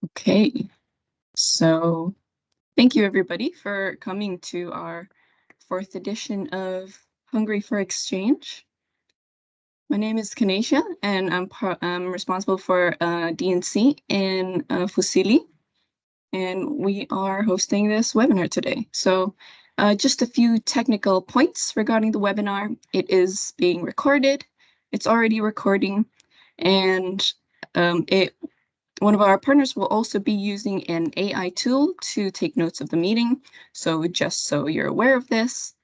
Okay, so thank you everybody for coming to our 4th edition of Hungry for Exchange. My name is Kanesha, and I'm responsible for DNC in FUSILLI, and we are hosting this webinar today. So just a few technical points regarding the webinar. It is being recorded. It's already recording, and one of our partners will also be using an AI tool to take notes of the meeting. So just so you're aware of this.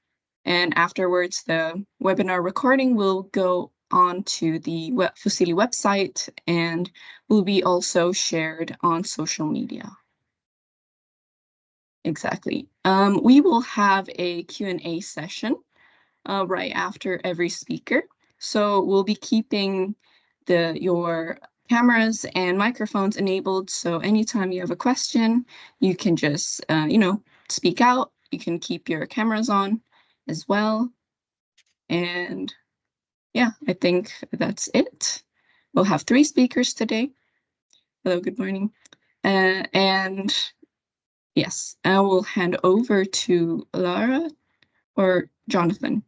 And afterwards, the webinar recording will go on to the FUSILLI website and will be also shared on social media. Exactly. We will have a Q&A session right after every speaker. So we'll be keeping your cameras and microphones enabled. So anytime you have a question, you can just, speak out. You can keep your cameras on as well. And yeah, I think that's it. We'll have 3 speakers today. Hello, good morning. And yes, I will hand over to Lara or Jonathan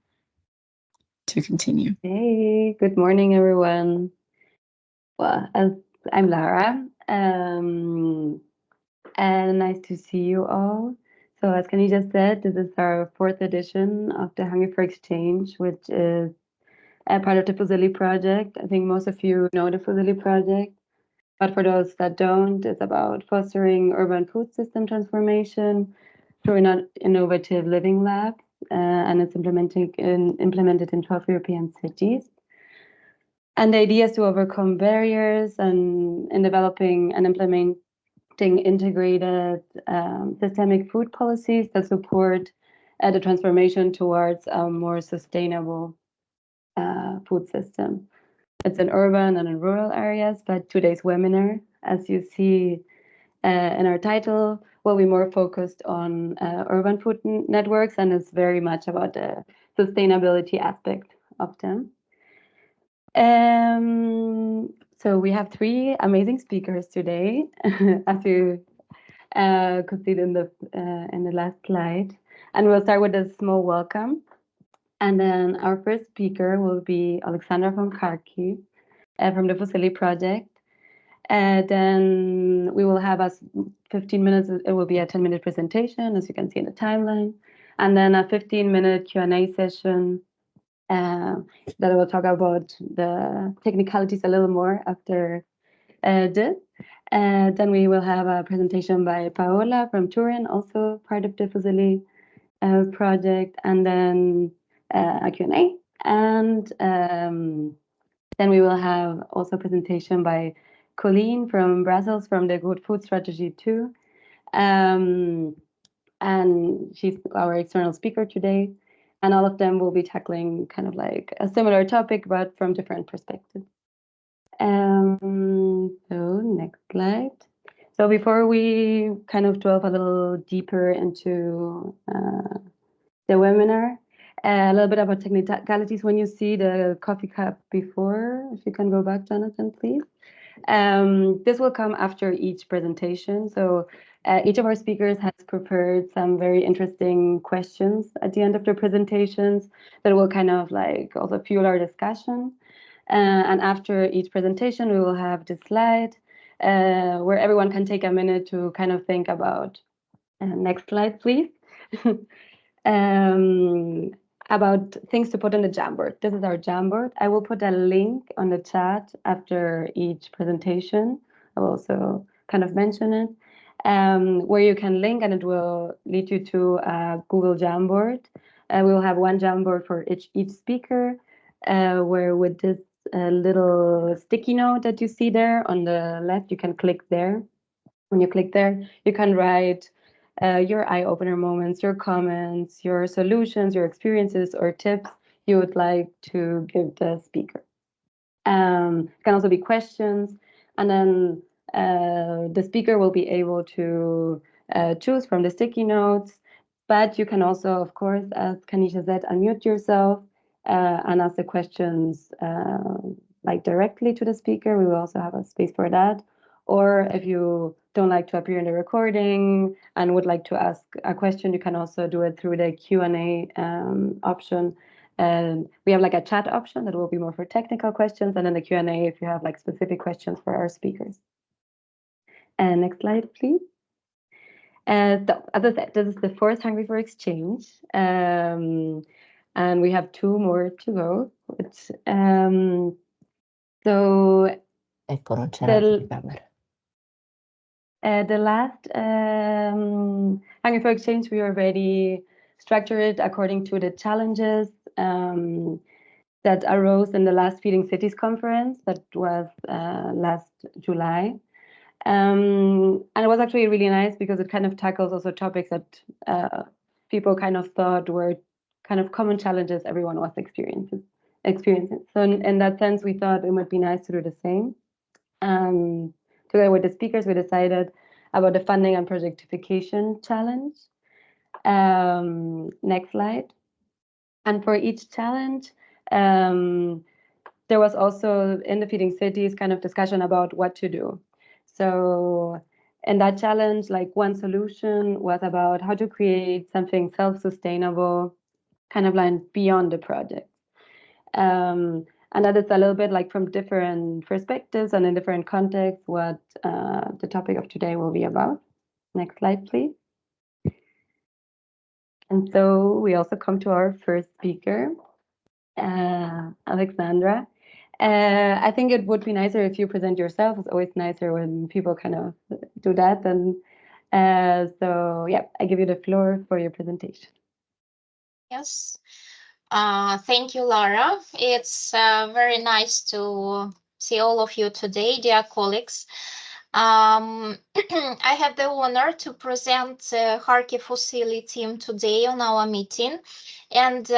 to continue. Hey, good morning, everyone. Well, I'm Lara, and nice to see you all. So as Kenny just said, this is our 4th edition of the Hungry for Exchange, which is a part of the FUSILLI project. I think most of you know the FUSILLI project, but for those that don't, it's about fostering urban food system transformation through an innovative living lab, and it's implemented in 12 European cities. And the idea is to overcome barriers and in developing and implementing integrated systemic food policies that support the transformation towards a more sustainable food system. It's in urban and in rural areas, but today's webinar, as you see in our title, will be more focused on urban food networks, and it's very much about the sustainability aspect of them. So we have 3 amazing speakers today, as you could see in the last slide. And we'll start with a small welcome. And then our first speaker will be Alexandra from Kharkiv, from the FUSILLI project. Then we will have 15 minutes. It will be a 10-minute presentation, as you can see in the timeline. And then a 15-minute Q&A session that I will talk about the technicalities a little more after this. Then we will have a presentation by Paola from Turin, also part of the FUSILLI project, and then a Q&A. And then we will have also a presentation by Colleen from Brussels from the Good Food Strategy 2. And she's our external speaker today. And all of them will be tackling kind of like a similar topic, but from different perspectives. So next slide. So before we kind of delve a little deeper into the webinar, a little bit about technicalities. When you see the coffee cup before, if you can go back, Jonathan, please. This will come after each presentation. So each of our speakers has prepared some very interesting questions at the end of their presentations that will kind of like also fuel our discussion. And after each presentation, we will have this slide where everyone can take a minute to kind of think about, next slide, please, about things to put on the Jamboard. This is our Jamboard. I will put a link on the chat after each presentation. I will also kind of mention it, where you can link, and it will lead you to a Google Jamboard. We will have one Jamboard for each speaker, where with this little sticky note that you see there on the left, you can click there. When you click there, you can write your eye-opener moments, your comments, your solutions, your experiences, or tips you would like to give the speaker. It can also be questions, and then the speaker will be able to choose from the sticky notes. But you can also, of course, as Kanisha said, unmute yourself and ask the questions like directly to the speaker. We will also have a space for that. Or if you don't like to appear in the recording and would like to ask a question, you can also do it through the Q&A option. And we have like a chat option that will be more for technical questions, and then the Q&A if you have like specific questions for our speakers. And next slide, please. So, as I said, this is the fourth Hungry for Exchange, and we have 2 more to go. So the last Hungry for Exchange, we already structured it according to the challenges that arose in the last Feeding Cities conference that was last July. And it was actually really nice because it kind of tackles also topics that people kind of thought were kind of common challenges everyone was experiencing. So in that sense, we thought it might be nice to do the same. Together with the speakers, we decided about the funding and projectification challenge. Next slide. And for each challenge, there was also in the Feeding Cities kind of discussion about what to do. So in that challenge, like one solution was about how to create something self-sustainable, kind of like beyond the project. And that is a little bit like from different perspectives and in different contexts what the topic of today will be about. Next slide, please. And so we also come to our first speaker, Alexandra. I think it would be nicer if you present yourself. It's always nicer when people kind of do that. And so, yeah, I give you the floor for your presentation. Yes. Thank you, Lara. It's very nice to see all of you today, dear colleagues. I have the honor to present Kharkiv FUSILLI team today on our meeting. And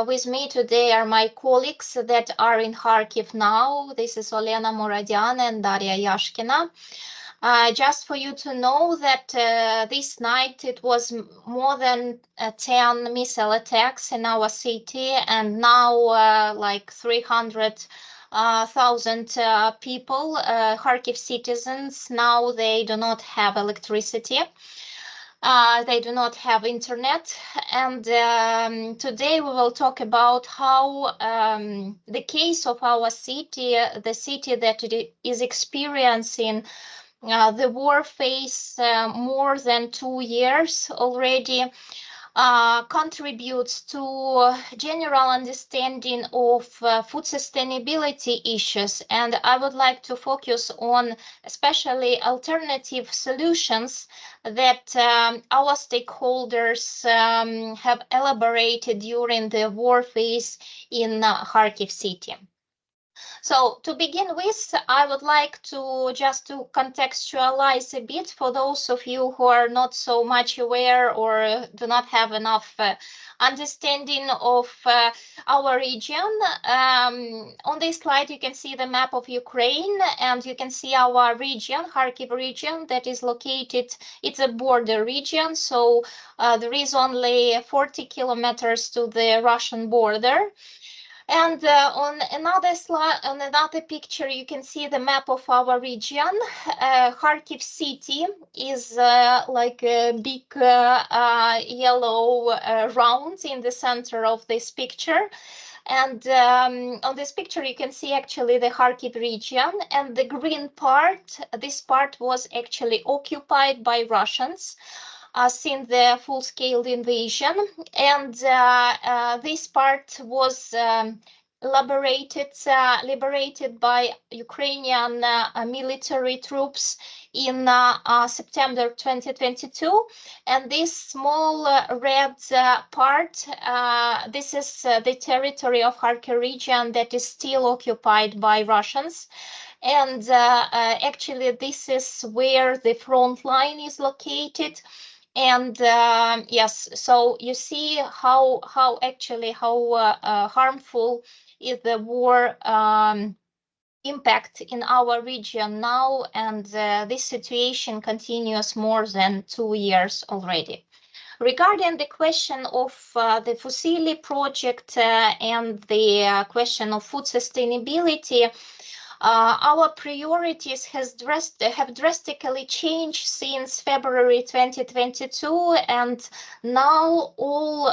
with me today are my colleagues that are in Kharkiv now. This is Olena Muradian and Daria Yashkina. Just for you to know that this night it was more than 10 missile attacks in our city, and now like 300,000 people, Kharkiv citizens, now they do not have electricity. They do not have internet, and today we will talk about how the case of our city, the city that is experiencing the war phase more than 2 years already, contributes to general understanding of food sustainability issues. And I would like to focus on especially alternative solutions that our stakeholders have elaborated during the war phase in Kharkiv city. So to begin with, I would like to just to contextualize a bit for those of you who are not so much aware or do not have enough understanding of our region. On this slide, you can see the map of Ukraine, and you can see our region, Kharkiv region, that is located, it's a border region, so there is only 40 kilometers to the Russian border. And on another slide, on another picture, you can see the map of our region. Kharkiv city is like a big yellow round in the center of this picture. And on this picture, you can see actually the Kharkiv region, and the green part, this part was actually occupied by Russians since the full-scale invasion, and this part was liberated by Ukrainian military troops in September 2022. And this small red part, this is the territory of Kharkiv region that is still occupied by Russians. And actually, this is where the front line is located. And yes, so you see how harmful is the war impact in our region now, and this situation continues more than 2 years already. Regarding the question of the FUSILLI project and the question of food sustainability, Our priorities have drastically changed since February 2022, and now all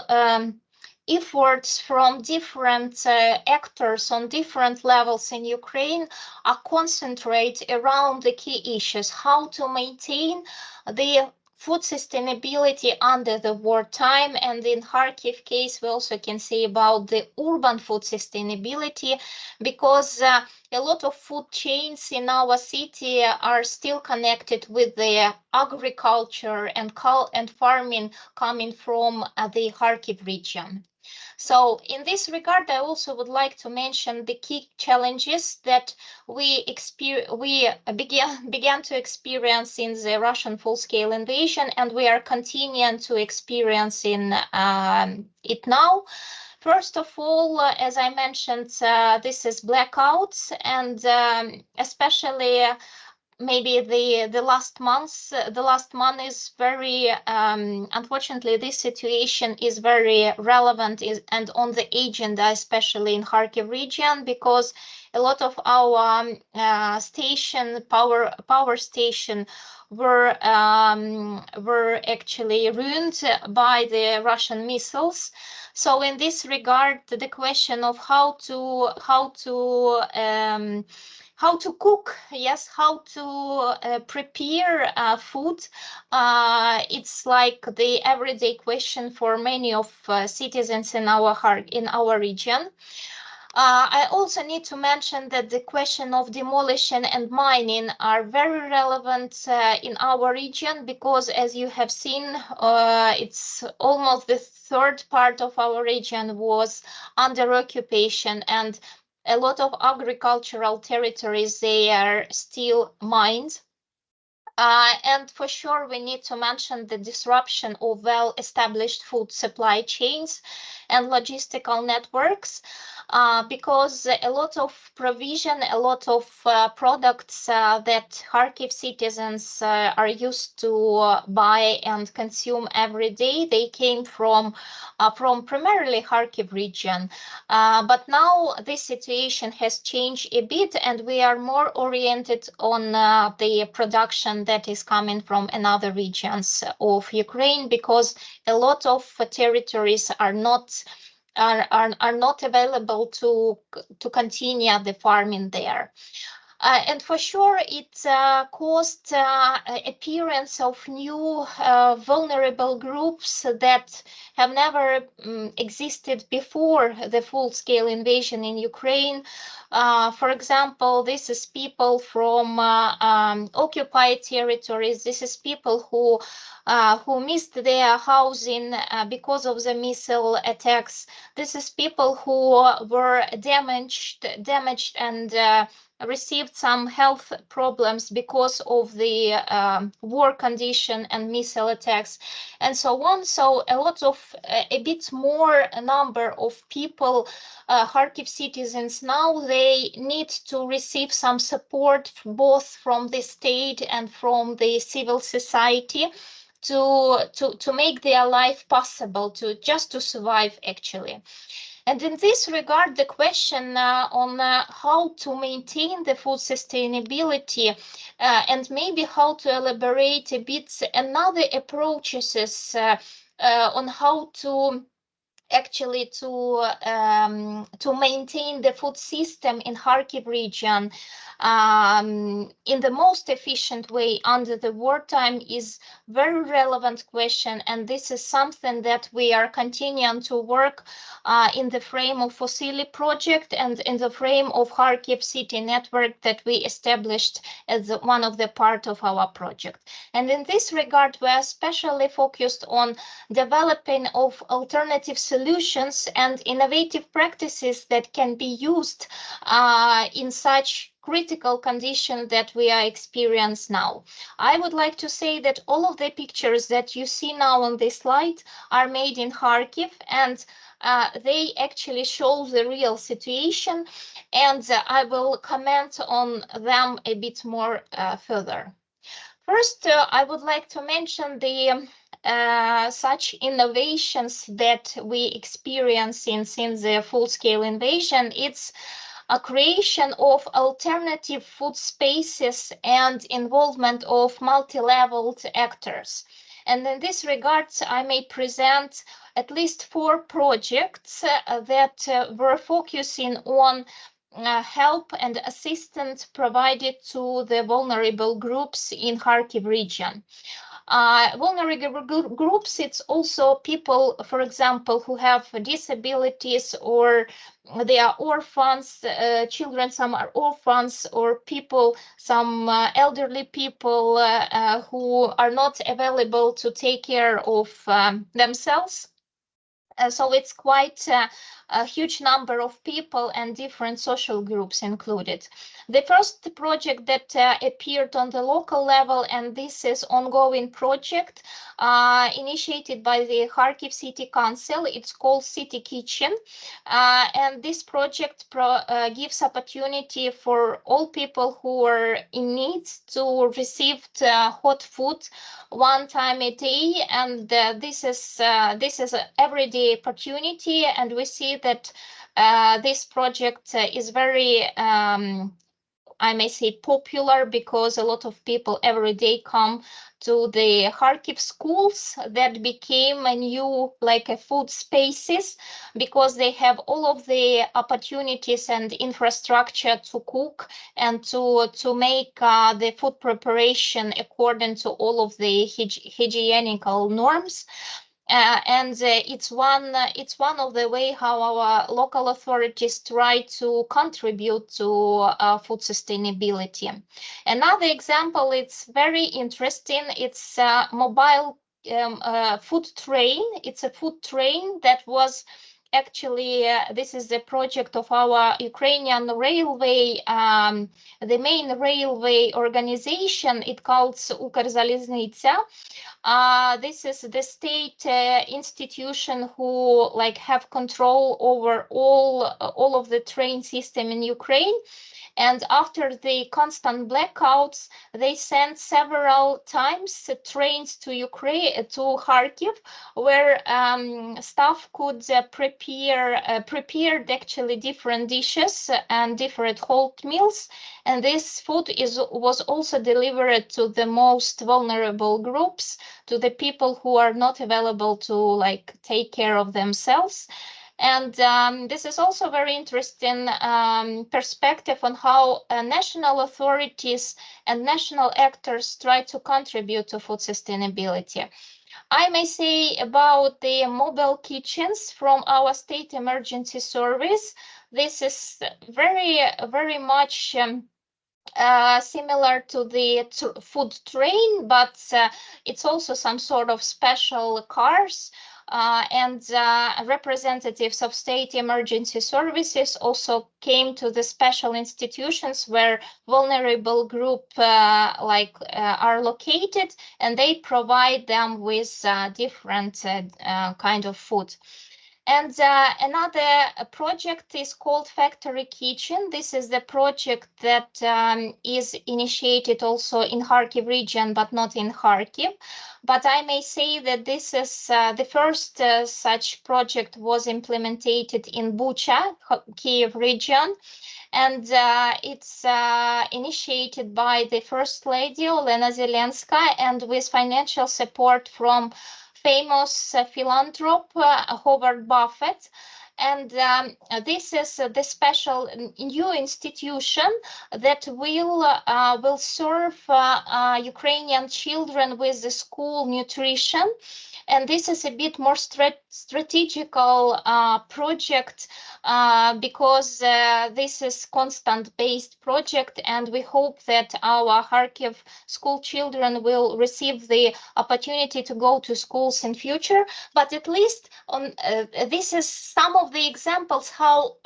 efforts from different actors on different levels in Ukraine are concentrated around the key issues: how to maintain the food sustainability under the wartime, and in Kharkiv case we also can say about the urban food sustainability, because a lot of food chains in our city are still connected with the agriculture and farming coming from the Kharkiv region. So in this regard, I also would like to mention the key challenges that we began to experience in the Russian full-scale invasion, and we are continuing to experience in it now. First of all, as I mentioned, this is blackouts, and especially maybe the last month is very unfortunately this situation is very relevant and on the agenda, especially in Kharkiv region, because a lot of our power station were actually ruined by the Russian missiles. So in this regard, the question of how to cook, yes, how to prepare food, it's like the everyday question for many of citizens in our region. I also need to mention that the question of demolition and mining are very relevant in our region, because as you have seen, it's almost the third part of our region was under occupation, and a lot of agricultural territories, they are still mined. And for sure, we need to mention the disruption of well-established food supply chains and logistical networks, because a lot of provision, a lot of products that Kharkiv citizens are used to buy and consume every day, they came from primarily Kharkiv region. But now this situation has changed a bit, and we are more oriented on the production that is coming from another regions of Ukraine, because a lot of territories are not available to continue the farming there. And for sure, it caused appearance of new vulnerable groups that have never existed before the full-scale invasion in Ukraine. For example, this is people from occupied territories. This is people who missed their housing because of the missile attacks. This is people who were damaged and received some health problems because of the war condition and missile attacks, and so on. So a lot of a bit more number of people, Kharkiv citizens now, they need to receive some support both from the state and from the civil society to make their life possible, to survive actually. And in this regard, the question on how to maintain the food sustainability and maybe how to elaborate a bit another approaches is on how to actually to maintain the food system in Kharkiv region in the most efficient way under the wartime is very relevant question, and this is something that we are continuing to work in the frame of FUSILLI project and in the frame of Kharkiv city network that we established as one of the part of our project. And in this regard, we are especially focused on developing of alternative solutions and innovative practices that can be used in such critical condition that we are experiencing now. I would like to say that all of the pictures that you see now on this slide are made in Kharkiv, and they actually show the real situation, and I will comment on them a bit more further. First, I would like to mention the such innovations that we experience since the full-scale invasion. It's creation of alternative food spaces and involvement of multi-leveled actors. And in this regard, I may present at least 4 projects that were focusing on help and assistance provided to the vulnerable groups in Kharkiv region. Vulnerable groups, it's also people, for example, who have disabilities, or they are orphans, children, some are orphans, or people, some elderly people who are not available to take care of themselves. So it's quite a huge number of people and different social groups included. The first project that appeared on the local level, and this is ongoing project initiated by the Kharkiv City Council. It's called City Kitchen, and this project gives opportunity for all people who are in need to receive hot food 1 time a day, and this is an everyday opportunity, and we see that this project is very I may say popular, because a lot of people every day come to the Kharkiv schools that became a new like a food spaces, because they have all of the opportunities and infrastructure to cook and to make the food preparation according to all of the hygienical norms. And it's one of the way how our local authorities try to contribute to food sustainability. Another example, it's very interesting. It's a mobile food train. It's a food train that was actually this is the project of our Ukrainian railway, the main railway organization. It called Ukrzaliznytsia. This is the state institution who like have control over all of the train system in Ukraine. And after the constant blackouts, they sent several times trains to Ukraine, to Kharkiv, where staff could prepared actually different dishes and different hot meals. And this food was also delivered to the most vulnerable groups, to the people who are not available to like take care of themselves. And this is also very interesting perspective on how national authorities and national actors try to contribute to food sustainability. I may say about the mobile kitchens from our state emergency service. This is very much similar to the food train, but it's also some sort of special cars. And representatives of state emergency services also came to the special institutions where vulnerable group are located, and they provide them with different kind of food. And another project is called Factory Kitchen. This is the project that is initiated also in Kharkiv region, but not in Kharkiv. But I may say that this is the first such project was implemented in Bucha, Kyiv region. And it's initiated by the First Lady, Olena Zelenska, and with financial support from famous philanthrope Howard Buffett. And this is the special new institution that will serve Ukrainian children with the school nutrition. And this is a bit more strategical project because this is constant-based project, and we hope that our Kharkiv school children will receive the opportunity to go to schools in future. But at least on this is some of the examples how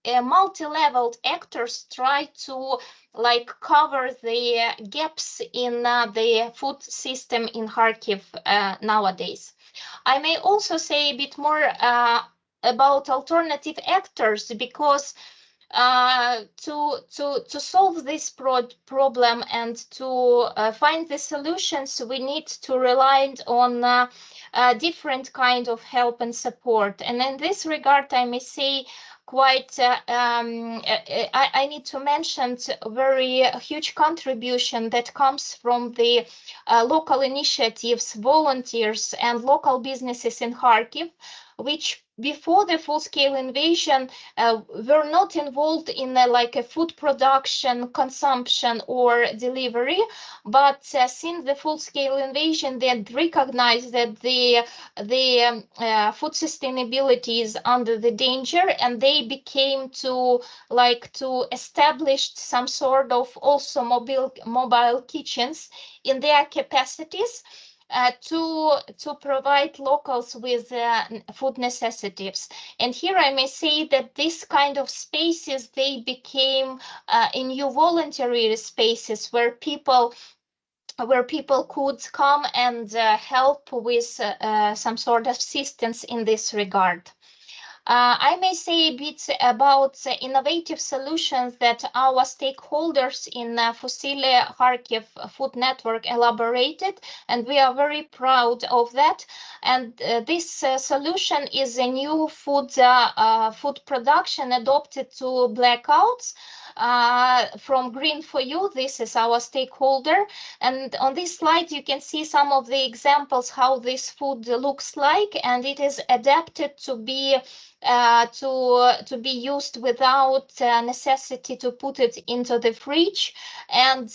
multi-leveled actors try to like cover the gaps in the food system in Kharkiv nowadays. I may also say a bit more about alternative actors, because to solve this problem and to find the solutions, we need to rely on different kind of help and support. And in this regard, I may say quite, I need to mention a very huge contribution that comes from the local initiatives, volunteers, and local businesses in Kharkiv, which before the full-scale invasion were not involved in like a food production, consumption, or delivery, but since the full-scale invasion, they had recognized that the food sustainability is under the danger, and they became to establish some sort of also mobile kitchens in their capacities to provide locals with food necessities. And here I may say that this kind of spaces, they became in new voluntary spaces where people could come and help with some sort of assistance in this regard. I may say a bit about innovative solutions that our stakeholders in FUSILLI Kharkiv Food Network elaborated, and we are very proud of that. And this solution is a new food production adopted to blackouts from Green for You. This is our stakeholder. And on this slide, you can see some of the examples how this food looks like, and it is adapted to be used without necessity to put it into the fridge, and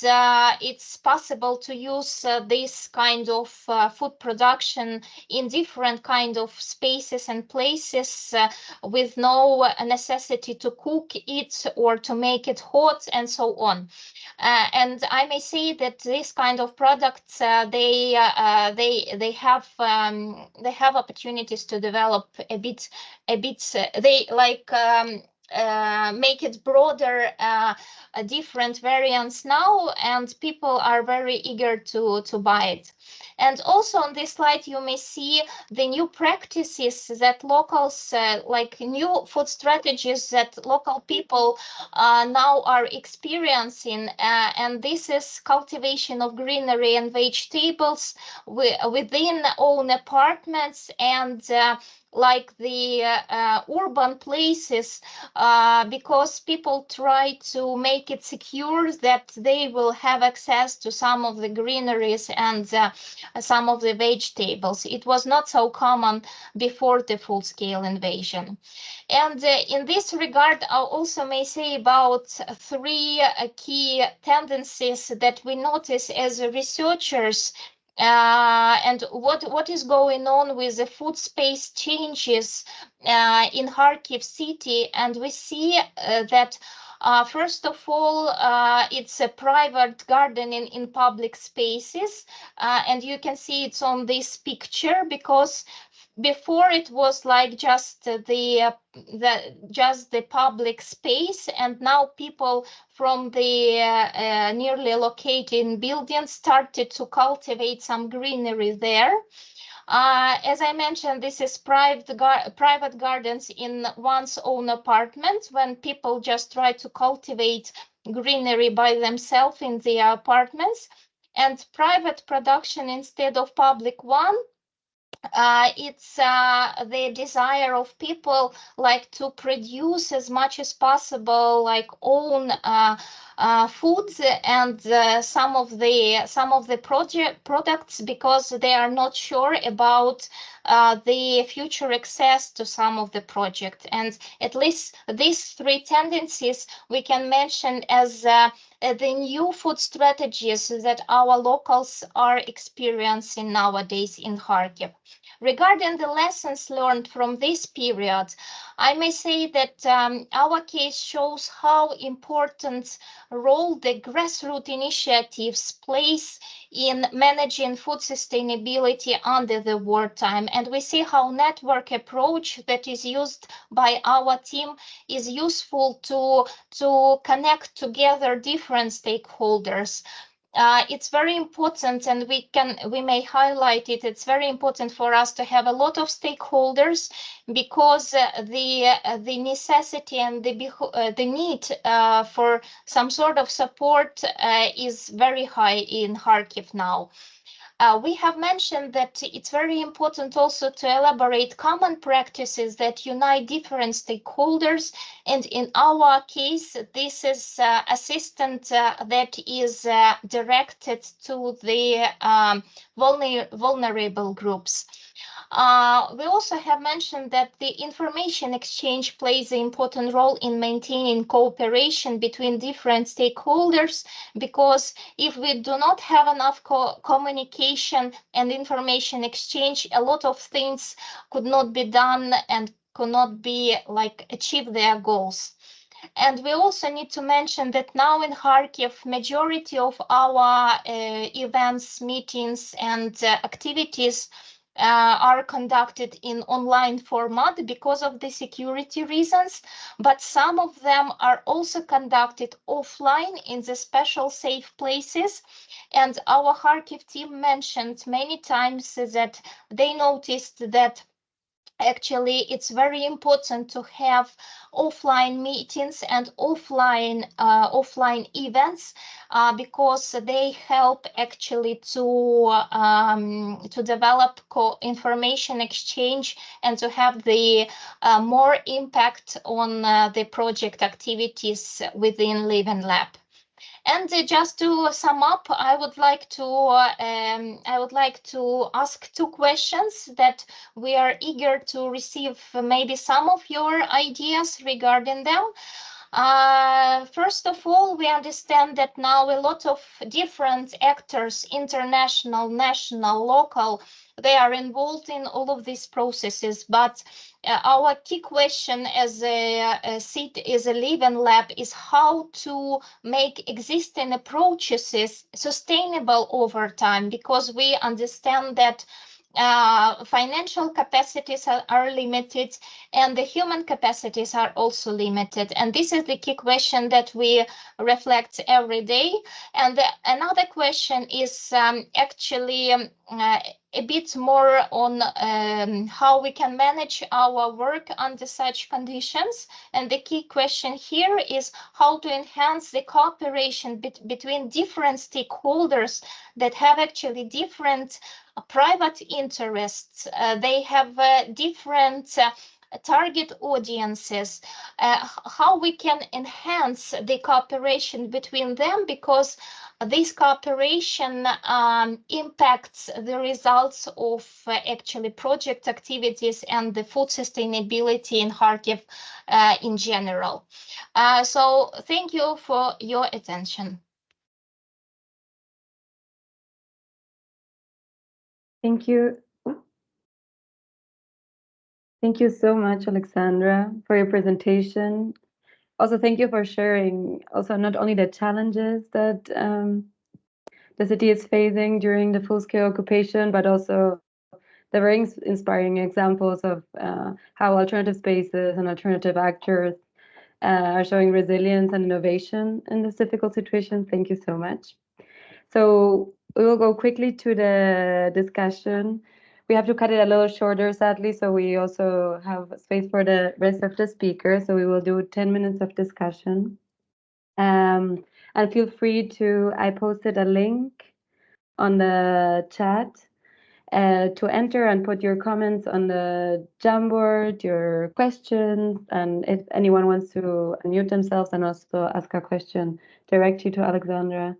it's possible to use this kind of food production in different kind of spaces and places with no necessity to cook it or to make it hot and so on. And I may say that this kind of products they have opportunities to develop a bit. They like make it broader, different variants now, and people are very eager to buy it. And also on this slide, you may see the new practices that locals, like new food strategies that local people now are experiencing. And this is cultivation of greenery and vegetables within own apartments and like the urban places, because people try to make it secure that they will have access to some of the greeneries and some of the vegetables. It was not so common before the full-scale invasion. And in this regard, I also may say about three key tendencies that we notice as researchers, and what is going on with the food space changes in Kharkiv city. And we see that first of all, it's a private gardening in public spaces, and you can see it's on this picture, because before it was like just the public space, and now people from the nearly located buildings started to cultivate some greenery there. As I mentioned, this is private gardens in one's own apartment, when people just try to cultivate greenery by themselves in their apartments, and private production instead of public one. It's the desire of people like to produce as much as possible like own foods and some of the products, because they are not sure about the future access to some of the project. And at least these three tendencies we can mention as the new food strategies that our locals are experiencing nowadays in Kharkiv. Regarding the lessons learned from this period, I may say that our case shows how important role the grassroots initiatives plays in managing food sustainability under the wartime. And we see how network approach that is used by our team is useful to connect together different stakeholders. It's very important, and we may highlight it. It's very important for us to have a lot of stakeholders, because the necessity and the need for some sort of support is very high in Kharkiv now. We have mentioned that it's very important also to elaborate common practices that unite different stakeholders. And in our case, this is assistance that is directed to the vulnerable groups. We also have mentioned that the information exchange plays an important role in maintaining cooperation between different stakeholders, because if we do not have enough communication and information exchange, a lot of things could not be done and could not be achieve their goals. And we also need to mention that now in Kharkiv, majority of our events, meetings, and activities are conducted in online format because of the security reasons, but some of them are also conducted offline in the special safe places. And our Kharkiv team mentioned many times that they noticed that actually it's very important to have offline meetings and offline events because they help actually to develop information exchange and to have the more impact on the project activities within Live and Lab. And just to sum up, I would like to ask two questions that we are eager to receive maybe some of your ideas regarding them. First of all, we understand that now a lot of different actors, international, national, local, they are involved in all of these processes. But our key question as a Live and Lab is how to make existing approaches sustainable over time, because we understand that financial capacities are limited and the human capacities are also limited. And this is the key question that we reflect every day. And another question is actually a bit more on how we can manage our work under such conditions. And the key question here is how to enhance the cooperation between different stakeholders that have actually different private interests. They have different target audiences, how we can enhance the cooperation between them, because this cooperation impacts the results of actually project activities and the food sustainability in Kharkiv in general. So thank you for your attention. Thank you. Thank you so much, Alexandra, for your presentation. Also, thank you for sharing also not only the challenges that the city is facing during the full-scale occupation, but also the very inspiring examples of how alternative spaces and alternative actors are showing resilience and innovation in this difficult situation. Thank you so much. So we will go quickly to the discussion. We have to cut it a little shorter, sadly, so we also have space for the rest of the speakers. So we will do 10 minutes of discussion. And feel free to, I posted a link on the chat to enter and put your comments on the Jamboard, your questions, and if anyone wants to unmute themselves and also ask a question directly to Alexandra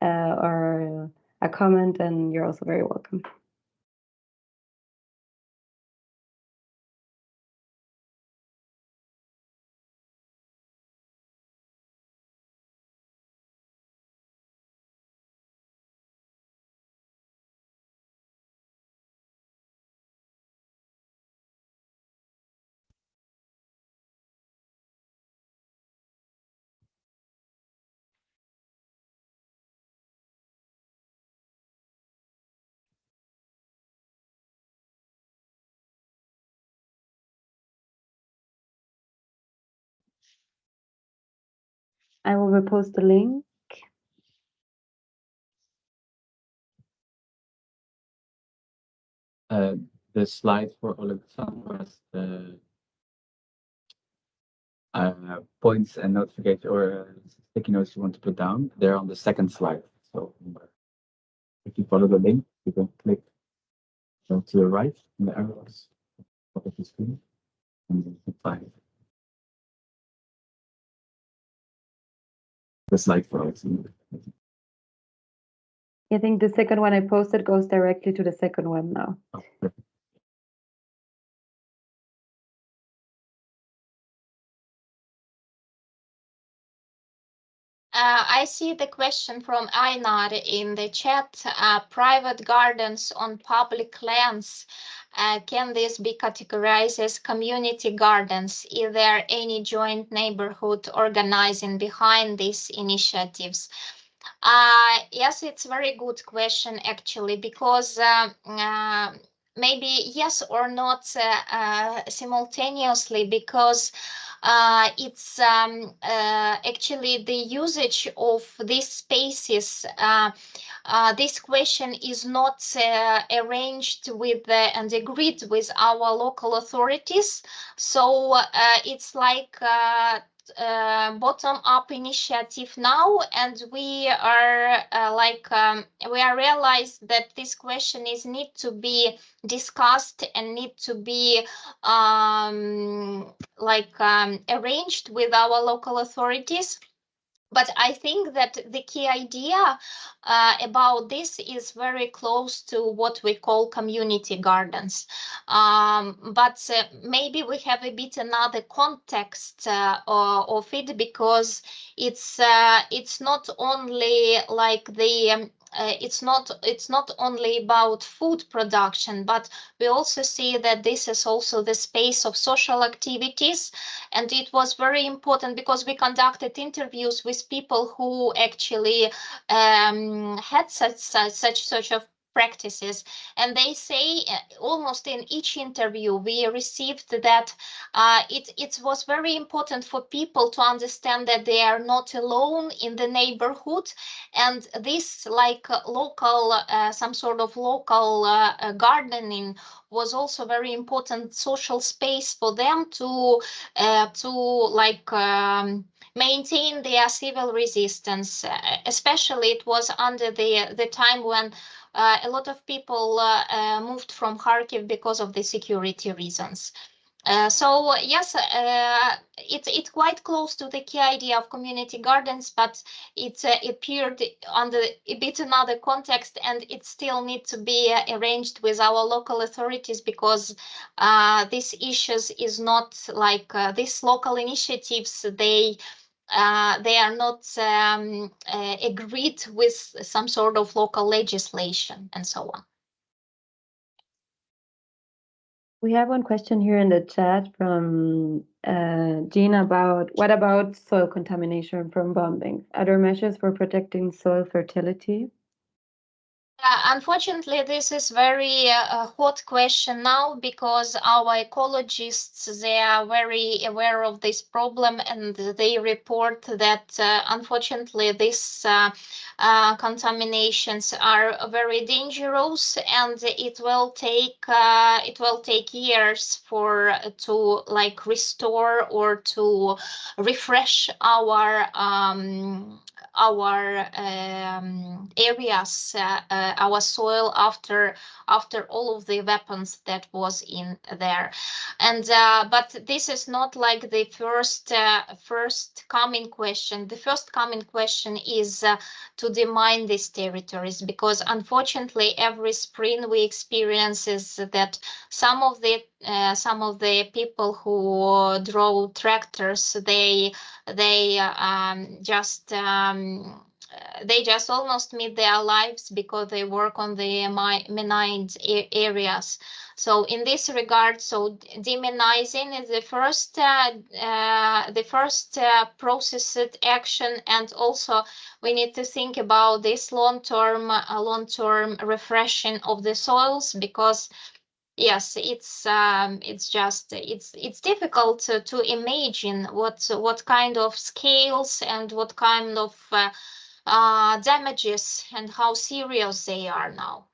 or a comment, and you're also very welcome. I will repost the link. The slide for Alexandra's points and notifications or sticky notes you want to put down, they're on the second slide. So if you follow the link, You can click to the right in the arrows of the screen, and you can find the slide for us. I think the second one I posted goes directly to the second one now. Oh, perfect. I see the question from Einar in the chat. Private gardens on public lands, can this be categorized as community gardens? Is there any joint neighborhood organizing behind these initiatives? Yes, it's a very good question, actually, because maybe yes or not simultaneously, because it's actually the usage of these spaces. This question is not arranged with and agreed with our local authorities. So it's like bottom-up initiative now, and we are we are realized that this question is need to be discussed and need to be arranged with our local authorities. But I think that the key idea about this is very close to what we call community gardens. But maybe we have a bit another context of it, because it's not only like the it's not only about food production, but we also see that this is also the space of social activities. And it was very important because we conducted interviews with people who actually had such of practices, and they say almost in each interview we received that it was very important for people to understand that they are not alone in the neighborhood, and this local some sort of local gardening was also very important social space for them to maintain their civil resistance. Especially it was under the time when a lot of people moved from Kharkiv because of the security reasons. So yes, it's quite close to the key idea of community gardens, but it appeared under a bit another context, and it still needs to be arranged with our local authorities, because these issues is not like these local initiatives. They are not agreed with some sort of local legislation and so on. We have one question here in the chat from Jean about what about soil contamination from bombing? Are there measures for protecting soil fertility? Unfortunately, this is very hot question now, because our ecologists, they are very aware of this problem, and they report that unfortunately these contaminations are very dangerous, and it will take years for to restore or to refresh our areas, our soil after all of the weapons that was in there. And but this is not like the first coming question. The first coming question is to demine these territories, because unfortunately every spring we experience is that some of the people who drove tractors, they just almost meet their lives because they work on the mined areas. So in this regard, so deminizing is the first processed action, and also we need to think about this long-term refreshing of the soils, because yes, it's difficult to imagine what kind of scales and what kind of damages and how serious they are now.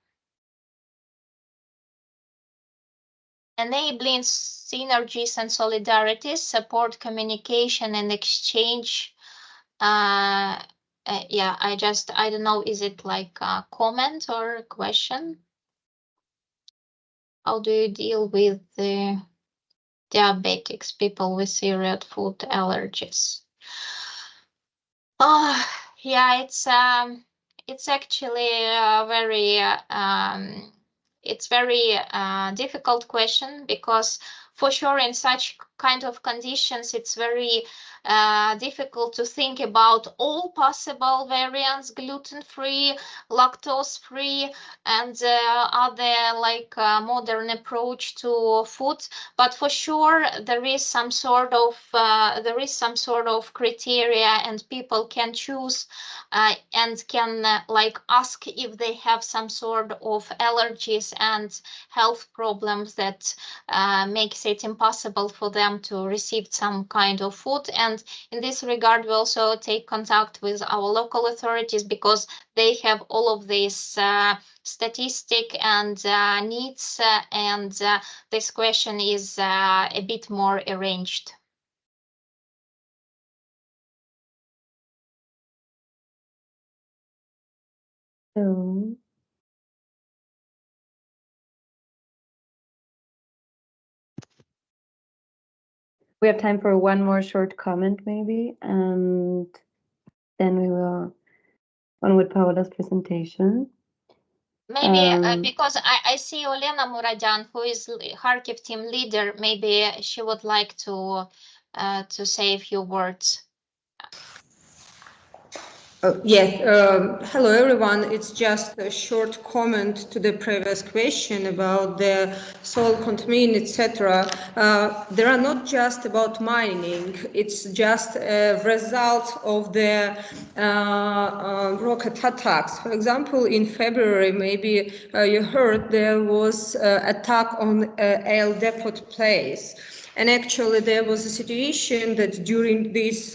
Enabling synergies and solidarities, support communication and exchange Yeah, I don't know, is it like a comment or a question? How do you deal with the diabetics, people with serious food allergies? Oh, yeah, it's actually a very difficult question, because for sure in such kind of conditions it's very difficult to think about all possible variants, gluten-free, lactose-free, and other like modern approach to food. But for sure there is some sort of criteria, and people can choose and can like ask if they have some sort of allergies and health problems that makes it impossible for them to receive some kind of food. And in this regard we also take contact with our local authorities, because they have all of these statistic and needs, and this question is a bit more arranged. So we have time for one more short comment maybe, and then we will on with Paola's presentation. Maybe because I see Olena Muradyan, who is Kharkiv team leader, maybe she would like to say a few words. Yes, hello everyone. It's just a short comment to the previous question about the soil contamination, etc. They are not just about mining. It's just a result of the rocket attacks. For example, in February, maybe you heard there was attack on Ale Depot place. And actually, there was a situation that during this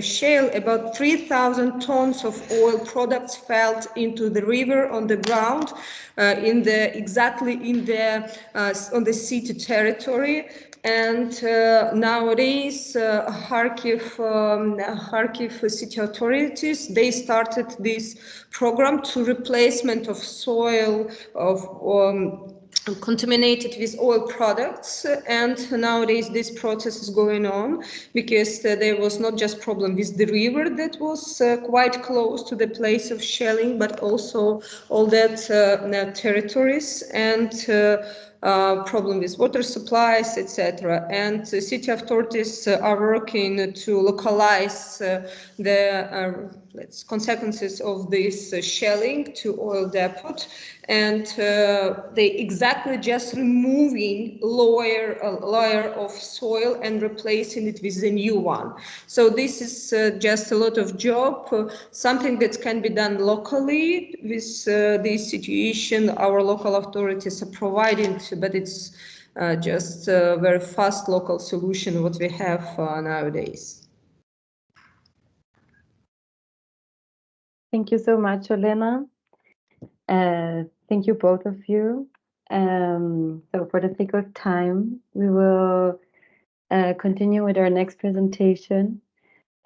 shale, about 3,000 tons of oil products fell into the river on the ground, on the city territory. And nowadays, Kharkiv city authorities, they started this program to replacement of soil of contaminated with oil products, and nowadays this process is going on, because there was not just problem with the river that was quite close to the place of shelling, but also all that territories, and problem with water supplies, etc. And city authorities are working to localize the consequences of this shelling to oil depot, and they exactly just removing layer of soil and replacing it with a new one. So this is just a lot of job, something that can be done locally with this situation. Our local authorities are providing, but it's just a very fast local solution what we have nowadays. Thank you so much, Olena. Thank you both of you. So for the sake of time, we will continue with our next presentation.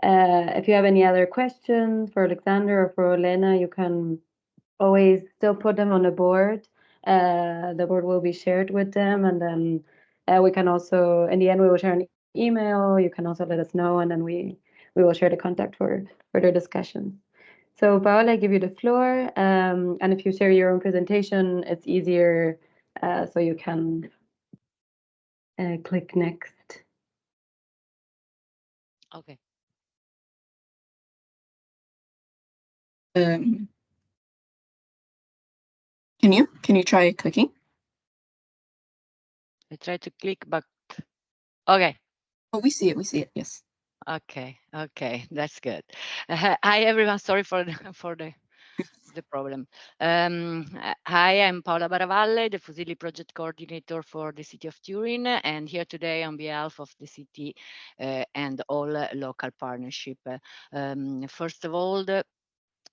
If you have any other questions for Alexander or for Olena, you can always still put them on the board. The board will be shared with them, and then we can also, in the end, we will share an email. You can also let us know, and then we will share the contact for further discussions. So Paola, I give you the floor, and if you share your own presentation, it's easier, so you can click next. Okay. Can you try clicking? I try to click, but okay. Oh, we see it. Yes. Okay, that's good. Hi everyone, sorry for the problem. Hi, I'm Paola Baravalle, the FUSILLI project coordinator for the city of Turin, and here today on behalf of the city and all local partnership. First of all,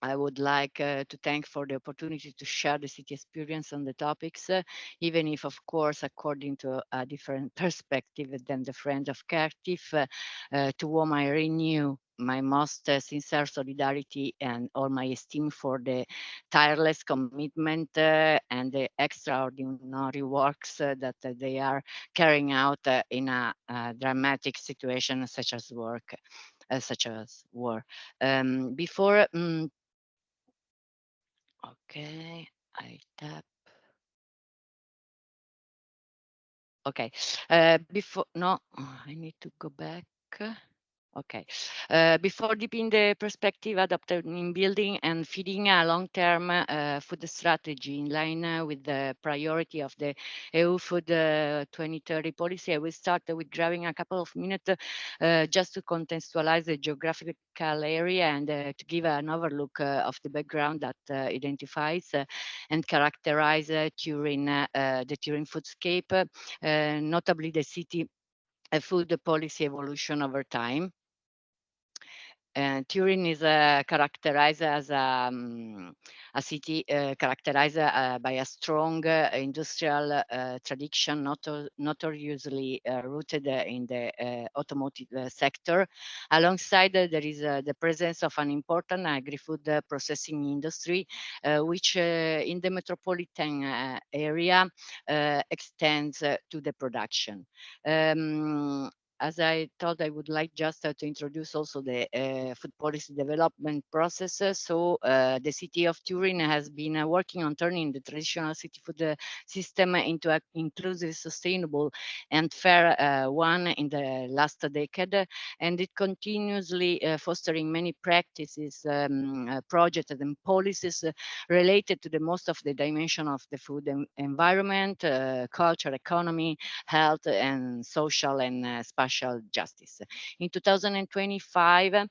I would like to thank for the opportunity to share the city experience on the topics, even if, of course, according to a different perspective than the friend of Kharkiv, to whom I renew my most sincere solidarity and all my esteem for the tireless commitment and the extraordinary works that they are carrying out in a dramatic situation such as war. Before, okay, I tap. Okay, before, no, I need to go back. Okay. Before deepening the perspective adopted in building and feeding a long-term food strategy in line with the priority of the EU Food 2030 policy, I will start with grabbing a couple of minutes just to contextualize the geographical area and to give an overlook of the background that identifies and characterizes the Turin foodscape, notably the city food policy evolution over time. Turin is characterized as a city characterized by a strong industrial tradition, notoriously rooted in the automotive sector. Alongside, there is the presence of an important agri-food processing industry, which in the metropolitan area extends to the production. As I thought, I would like just to introduce also the food policy development process. So the city of Turin has been working on turning the traditional city food system into an inclusive, sustainable, and fair one in the last decade, and it continuously fostering many practices, projects, and policies related to the most of the dimension of the food environment, culture, economy, health, and social and spatial justice. In 2025,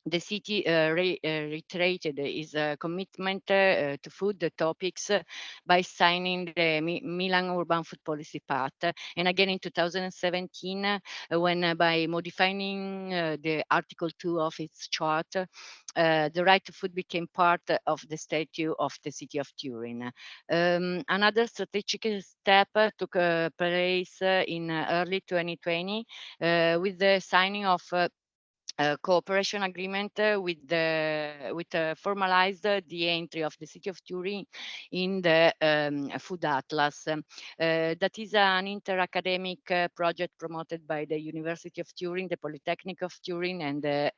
the city reiterated its commitment to food topics by signing the Milan Urban Food Policy Pact, and again in 2017, when by modifying the Article 2 of its chart, the right to food became part of the statute of the city of Turin. Another strategic step took place in early 2020 with the signing of cooperation agreement formalized the entry of the city of Turin in the Food Atlas. That is an inter-academic project promoted by the University of Turin, the Polytechnic of Turin, and the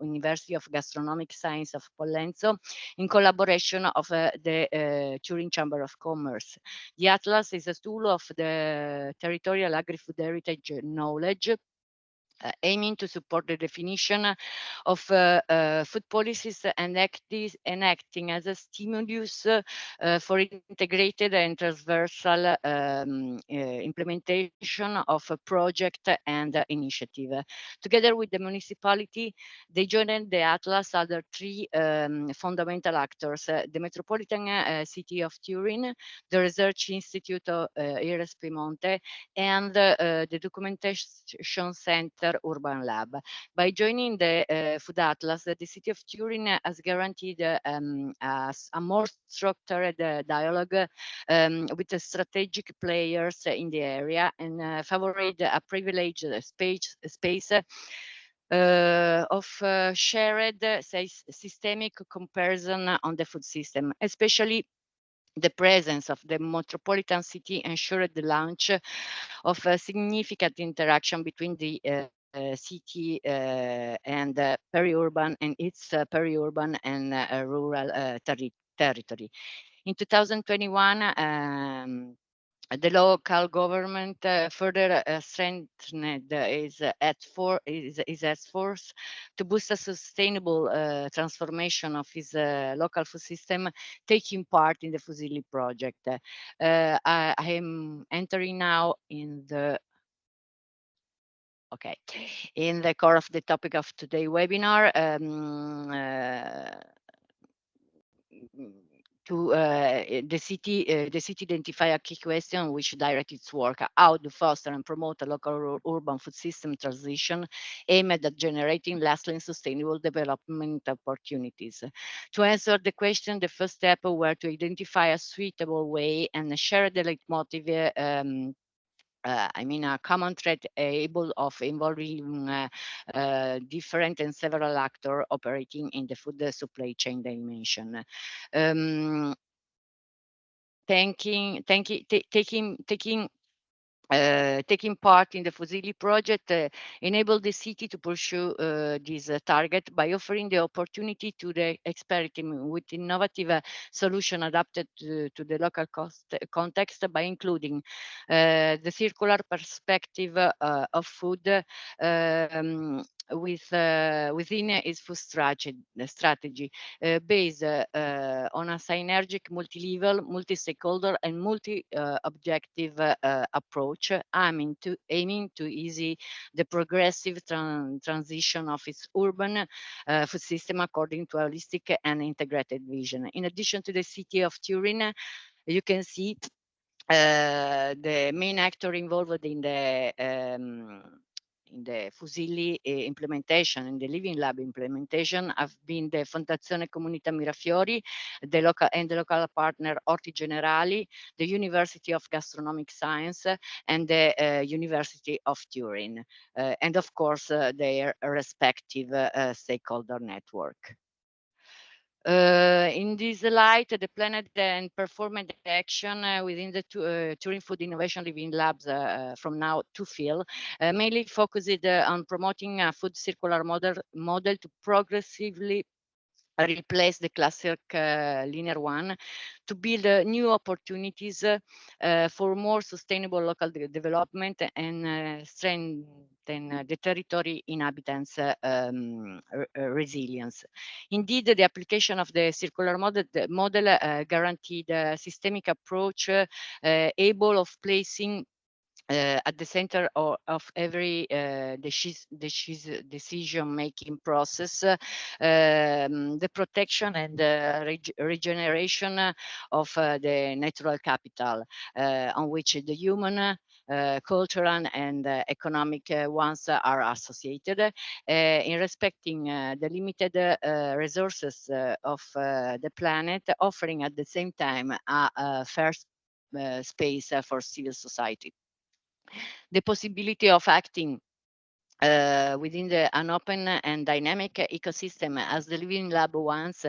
University of Gastronomic Science of Pollenzo, in collaboration of the Turin Chamber of Commerce. The Atlas is a tool of the territorial agri-food heritage knowledge, aiming to support the definition of food policies and acting as a stimulus for integrated and transversal implementation of a project and initiative. Together with the municipality, they joined the Atlas other three fundamental actors: the Metropolitan City of Turin, the Research Institute of Ires Piemonte, and the Documentation Center Urban Lab. By joining the Food Atlas, the city of Turin has guaranteed a more structured dialogue with the strategic players in the area, and favored a privileged space of shared systemic comparison on the food system, especially the presence of the metropolitan city ensured the launch of a significant interaction between the city and peri-urban and its peri-urban and rural territory. In 2021, the local government further strengthened its efforts to boost a sustainable transformation of its local food system, taking part in the FUSILLI project. I am entering now in the in the core of the topic of today's webinar. The city identify a key question which direct its work: how to foster and promote a local urban food system transition aimed at generating lasting sustainable development opportunities. To answer the question, the first step were to identify a suitable way and share the leitmotiv a common thread able of involving different and several actors operating in the food supply chain dimension. Taking part in the FUSILLI project enabled the city to pursue this target by offering the opportunity to the experiment with innovative solution adapted to the local context by including the circular perspective of food within its food strategy based on a synergic multi-level, multi-stakeholder, and multi-objective approach, aiming to ease the progressive transition of its urban food system according to a holistic and integrated vision. In addition to the city of Turin, you can see the main actor involved in the FUSILLI implementation, in the Living Lab implementation, have been the Fondazione Comunità Mirafiori, the local partner Orti Generali, the University of Gastronomic Science, and the University of Turin, and of course their respective stakeholder network. In this light, the planned and performed action within the Turin Food Innovation Living Labs from now to fill mainly focused on promoting a food circular model to progressively replace the classic linear one to build new opportunities for more sustainable local development and strengthen the territory inhabitants resilience. Indeed, the application of the circular model guaranteed a systemic approach able of placing at the center of every decision-making process, the protection and regeneration of the natural capital on which the human, cultural and economic ones are associated, in respecting the limited resources of the planet, offering at the same time a fair space for civil society. The possibility of acting within an open and dynamic ecosystem as the Living Lab once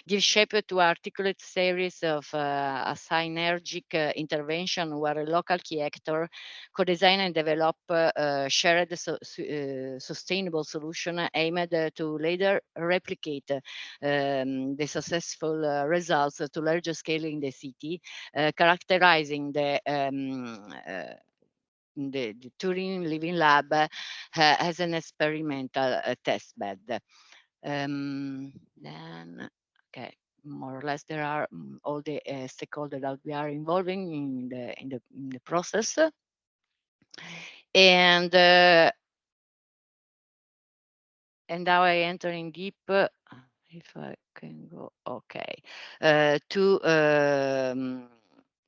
gives shape to articulate series of a synergic intervention where a local key actor co-design and develop shared sustainable solution aimed to later replicate the successful results to larger scale in the city, characterizing the Turin Living Lab as an experimental test bed. Then, okay, more or less there are all the stakeholders that we are involving in the process. And now I enter in deep. If I can go, okay,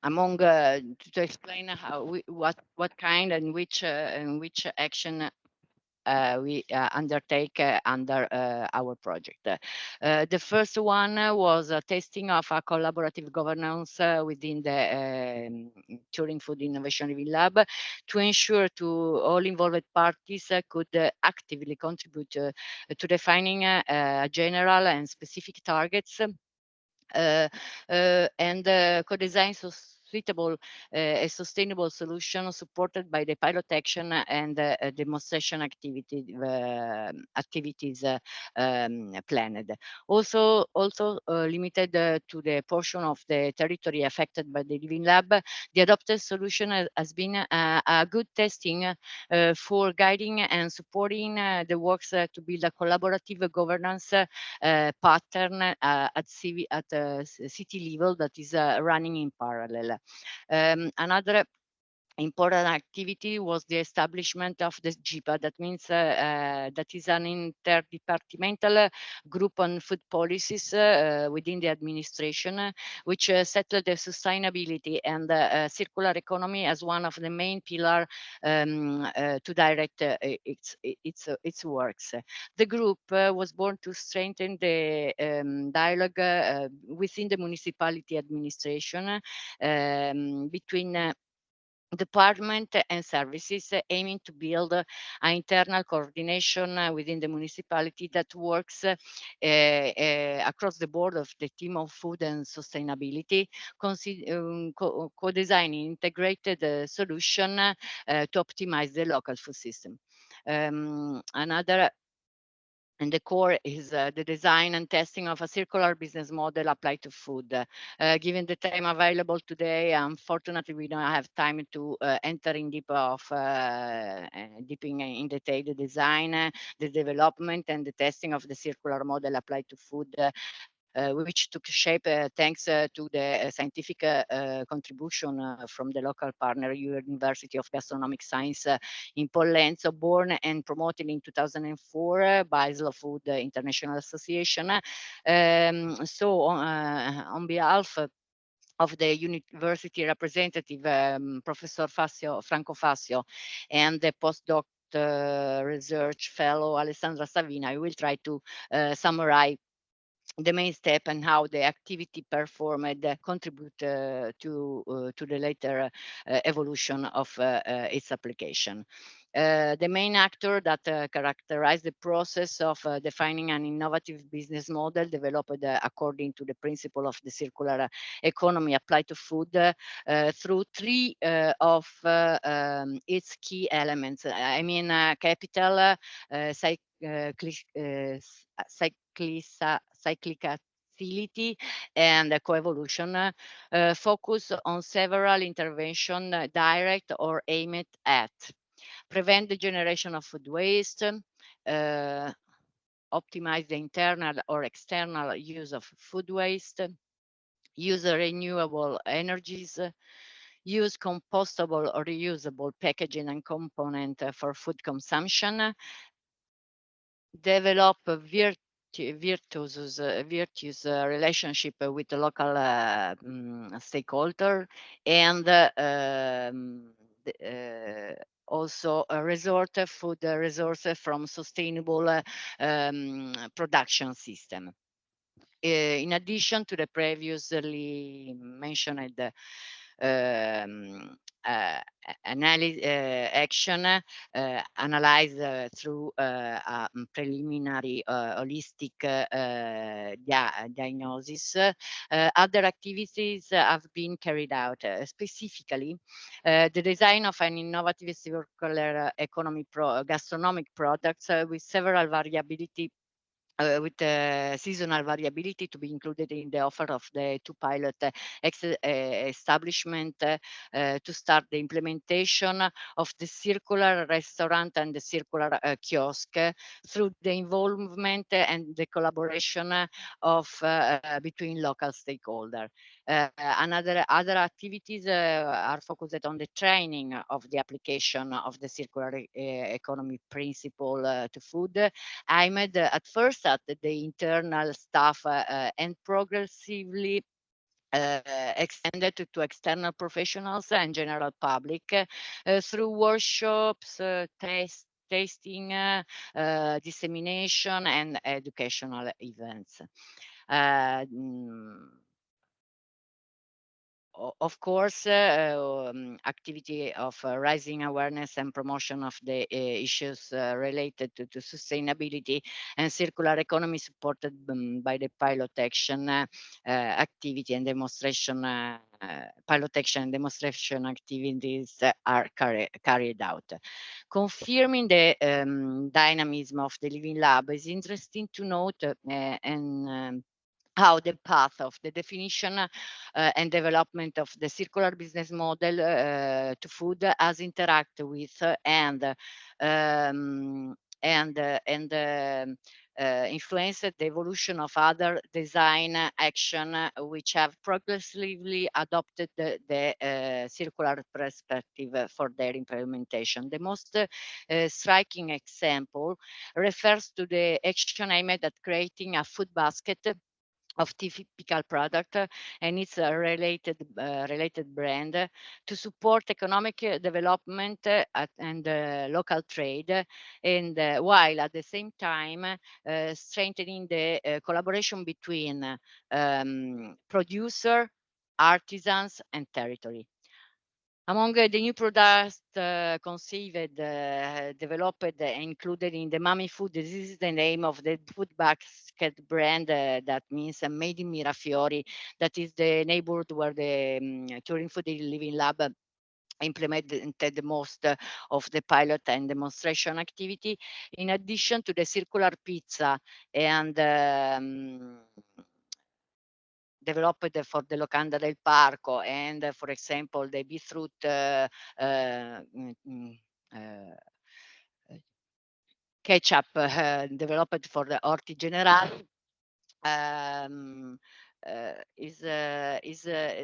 among to explain how what kind and which action we undertake under our project. The first one was a testing of a collaborative governance within the Turing Food Innovation Living Lab to ensure to all involved parties could actively contribute to defining general and specific targets and co-design suitable a sustainable solution supported by the pilot action and demonstration activities planned. Also limited to the portion of the territory affected by the Living Lab, the adopted solution has been a good testing for guiding and supporting the works to build a collaborative governance pattern at city level that is running in parallel. Another important activity was the establishment of the GIPA. That means that is an interdepartmental group on food policies within the administration, which settled the sustainability and circular economy as one of the main pillars to direct its works. The group was born to strengthen the dialogue within the municipality administration between department and services, aiming to build an internal coordination within the municipality that works across the board of the team of food and sustainability, co-designing integrated solution to optimize the local food system. Another and the core is the design and testing of a circular business model applied to food. Given the time available today, unfortunately, we don't have time to enter in deeping in detail the design, the development, and the testing of the circular model applied to food, which took shape thanks to the scientific contribution from the local partner University of Gastronomic Science in Pollenzo, born and promoted in 2004 by Slow Food International Association. So on behalf of the university representative, Professor Franco Fassio, and the postdoc research fellow Alessandra Savina, I will try to summarize the main step and how the activity performed contribute to the later evolution of its application. The main actor that characterized the process of defining an innovative business model developed according to the principle of the circular economy applied to food through three of its key elements. I mean, capital, cyclicality and coevolution, focus on several interventions direct or aimed at prevent the generation of food waste, optimize the internal or external use of food waste, use renewable energies, use compostable or reusable packaging and component for food consumption, develop a virtuous relationship with the local stakeholder, and also a resort food resource from sustainable production system. In addition to the previously mentioned action analyzed through a preliminary holistic diagnosis, other activities have been carried out. Specifically, the design of an innovative circular economy gastronomic products with several variability with seasonal variability to be included in the offer of the two pilot establishment to start the implementation of the circular restaurant and the circular kiosk through the involvement and the collaboration of between local stakeholders. Other activities are focused on the training of the application of the circular economy principle to food, aimed at first at the internal staff and progressively extended to external professionals and general public through workshops, tasting, dissemination, and educational events. Of course, activity of raising awareness and promotion of the issues related to sustainability and circular economy supported by the pilot action activity and demonstration pilot action and demonstration activities are carried out. Confirming the dynamism of the Living Lab is interesting to note and how the path of the definition and development of the circular business model to food has interact with influenced the evolution of other design action which have progressively adopted the circular perspective for their implementation. The most striking example refers to the action aimed at creating a food basket of typical product and its related brand to support economic development and local trade, and while at the same time strengthening the collaboration between producer, artisans, and territory. Among the new products conceived, developed, included in the Mami Food, this is the name of the food basket brand that means made in Mirafiori. That is the neighborhood where the Turin Food Living Lab implemented most of the pilot and demonstration activity. In addition to the circular pizza and developed for the Locanda del Parco and, for example, the beetroot ketchup developed for the Orti Generali.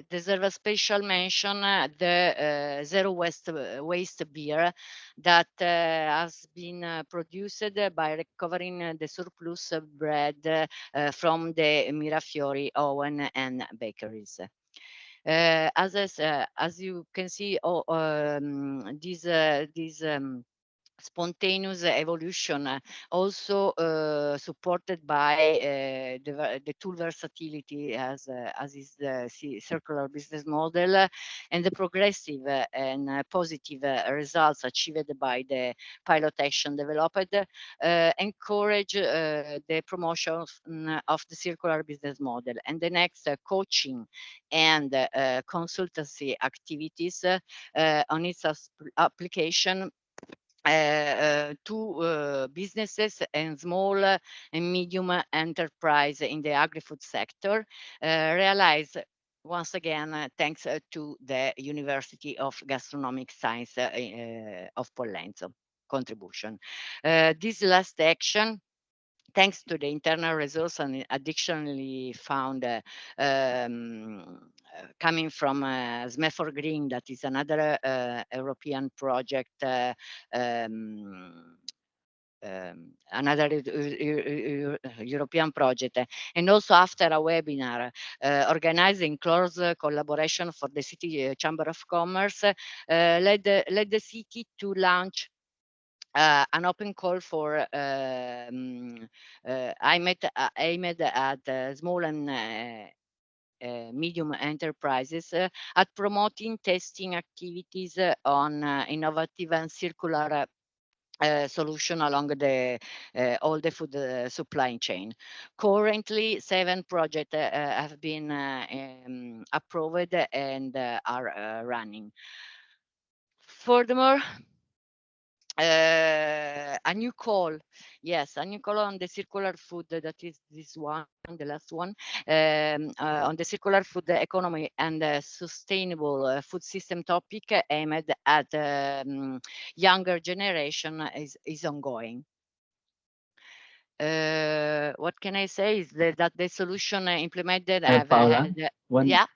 Deserve a special mention the zero waste beer that has been produced by recovering the surplus bread from the Mirafiori oven and bakeries. As you can see, these spontaneous evolution also supported by the tool versatility as is the circular business model and the progressive and positive results achieved by the pilot action developed encourage the promotion of the circular business model. And the next coaching and consultancy activities on its application to businesses and small and medium enterprise in the agri-food sector, realized once again thanks to the University of Gastronomic Science of Pollenzo contribution. This last action, thanks to the internal resource and additionally found coming from Smethor Green, that is another European project, another European project, and also after a webinar organized in close collaboration for the City Chamber of Commerce, led the city to launch an open call for aimed at small and medium enterprises at promoting testing activities on innovative and circular solution along the all the food supply chain. Currently, 7 projects have been approved and are running. Furthermore, a new call on the circular food, that is this one, the last one, on the circular food economy and sustainable food system topic aimed at younger generation is ongoing. What can I say is that the solution implemented have Paola, had, one, yeah,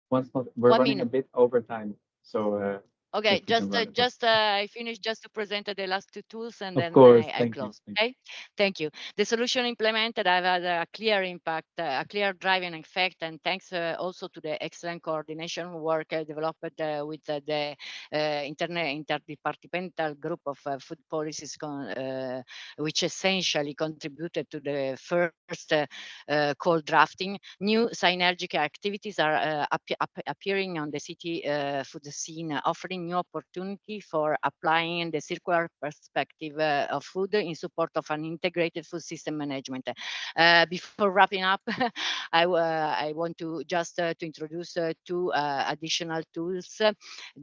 we're 1 running a minute. bit over time, so Okay, if we can run it up. I finished just to present the last 2 tools and Of then course, I thank you. close. Okay, thank you. The solution implemented have had a clear impact, a clear driving effect, and thanks also to the excellent coordination work developed with the interdepartmental group of food policies, which essentially contributed to the first call drafting. New synergic activities are appearing on the city food scene, offering new opportunity for applying the circular perspective of food in support of an integrated food system management. Before wrapping up, I want to just to introduce 2 additional tools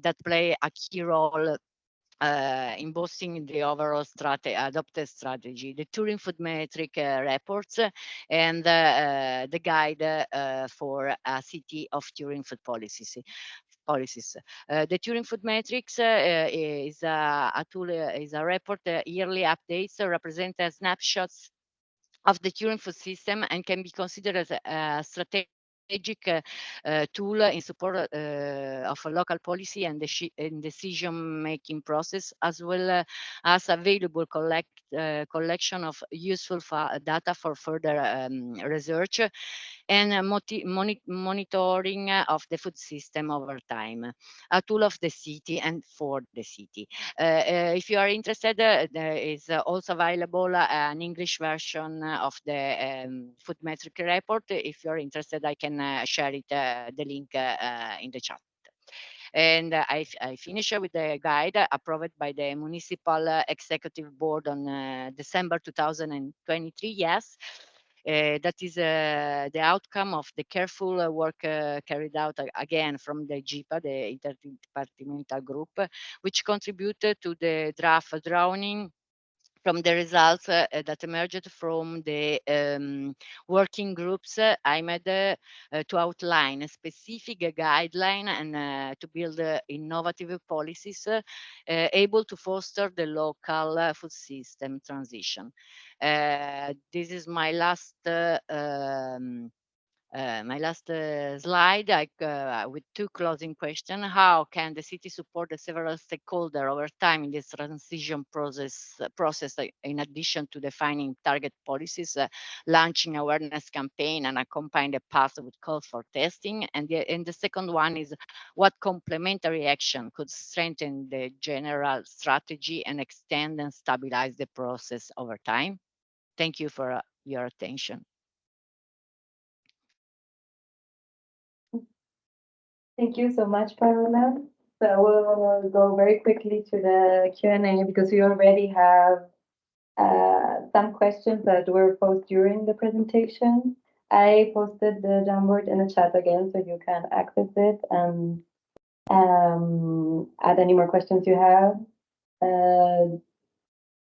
that play a key role in boosting the overall adopted strategy: the Turin Food Metric reports and the guide for a city of Turin food policies. The Turing Food Matrix is a tool, is a report, yearly updates represent snapshots of the Turing food system and can be considered as a strategic tool in support of a local policy and decision-making process, as well as available collection of useful data for further research and monitoring of the food system over time, a tool of the city and for the city. If you are interested, there is also available an English version of the food metric report. If you're interested, I can share it, the link in the chat. And I finish with the guide approved by the Municipal Executive Board on December 2023. Yes. That is the outcome of the careful work carried out again from the GIPA, the Interdepartmental Group, which contributed to the draft drawing from the results that emerged from the working groups aimed to outline a specific guideline and to build innovative policies able to foster the local food system transition. This is my last slide with two closing questions. How can the city support the several stakeholders over time in this transition process in addition to defining target policies, launching awareness campaign and accompanying the path with calls for testing? And the second one is, what complementary action could strengthen the general strategy and extend and stabilize the process over time? Thank you for your attention. Thank you so much, Paola. So we'll go very quickly to the Q&A because we already have some questions that were posed during the presentation. I posted the Jamboard in the chat again, so you can access it and add any more questions you have.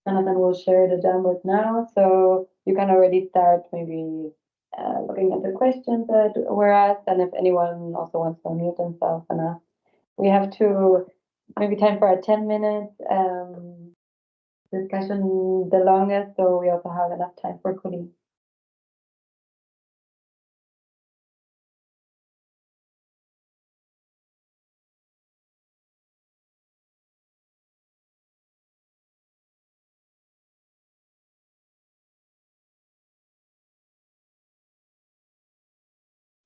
Jonathan will share the Jamboard now, so you can already start maybe looking at the questions that were asked, and if anyone also wants to unmute themselves and ask. We have maybe time for a 10-minute discussion, the longest, so we also have enough time for colleagues.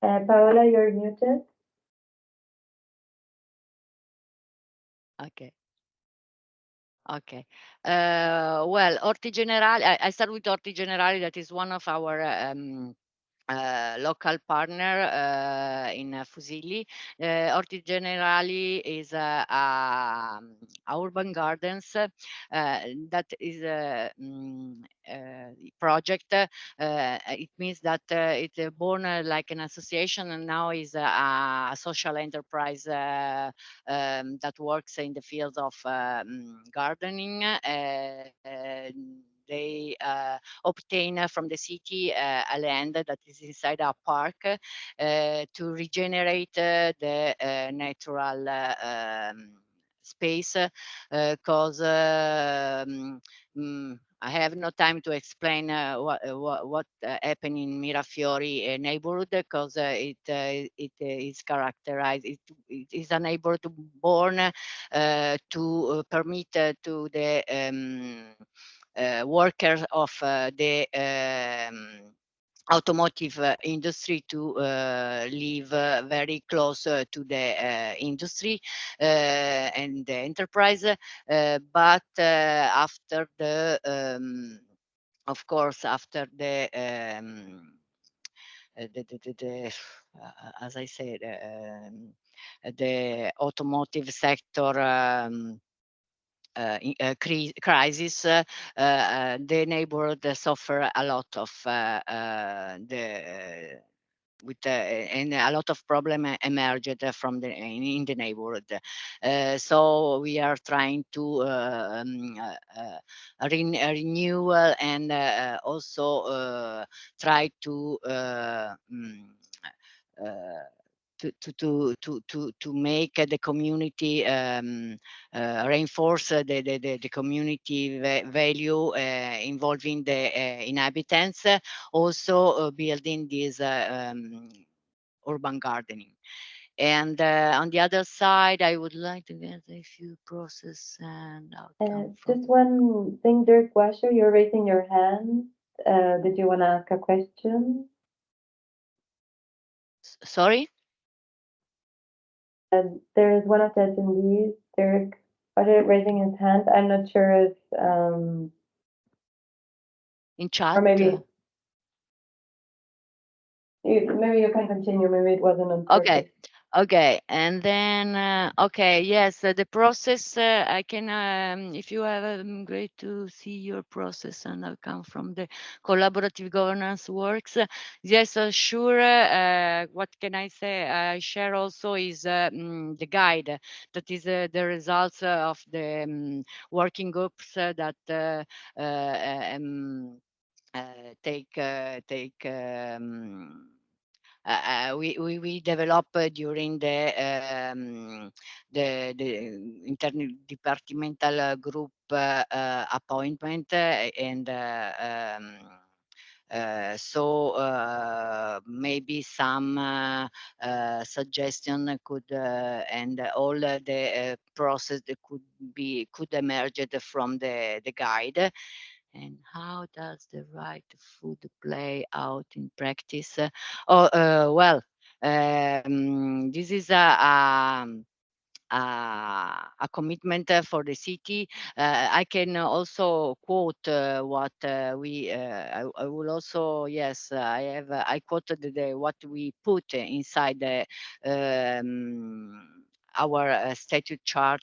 Paola, you're muted. Okay. Okay. Well, Orti Generali, I start with Orti Generali, that is one of our local partner in FUSILLI. Orti Generali is a urban gardens that is a project. It means that it's born like an association and now is a social enterprise that works in the field of gardening. They obtain from the city a land that is inside a park to regenerate the natural space because I have no time to explain what happened in Mirafiori neighborhood because it is characterized. It is a neighborhood born to permit to the workers of the automotive industry to live very close to the industry and the enterprise. But after the, of course, after the as I said, the automotive sector crisis, the neighborhood suffer a lot of and a lot of problem emerged from in the neighborhood. So we are trying to renew and also try to make the community reinforce the community value involving the inhabitants, also building this urban gardening. And on the other side, I would like to get a few process and outcome. Just one thing, Dirk Washer, you're raising your hand. Did you want to ask a question? Sorry? There is one of the attendees, Dirk Washer, raising his hand. I'm not sure if in chat, or maybe you can continue. Maybe it wasn't on purpose. Okay. Okay, and then okay, yes, the process. I can, if you have, great to see your process, and I come from the collaborative governance works. Yes, sure. What can I say? I share also is the guide that is the results of the working groups that take. We develop during the interdepartmental group appointment and so maybe some suggestion could and all the process that could emerge from the guide. And how does the right food play out in practice? Well, this is a commitment for the city. I can also quote what I will also, yes, I quoted what we put inside our statute chart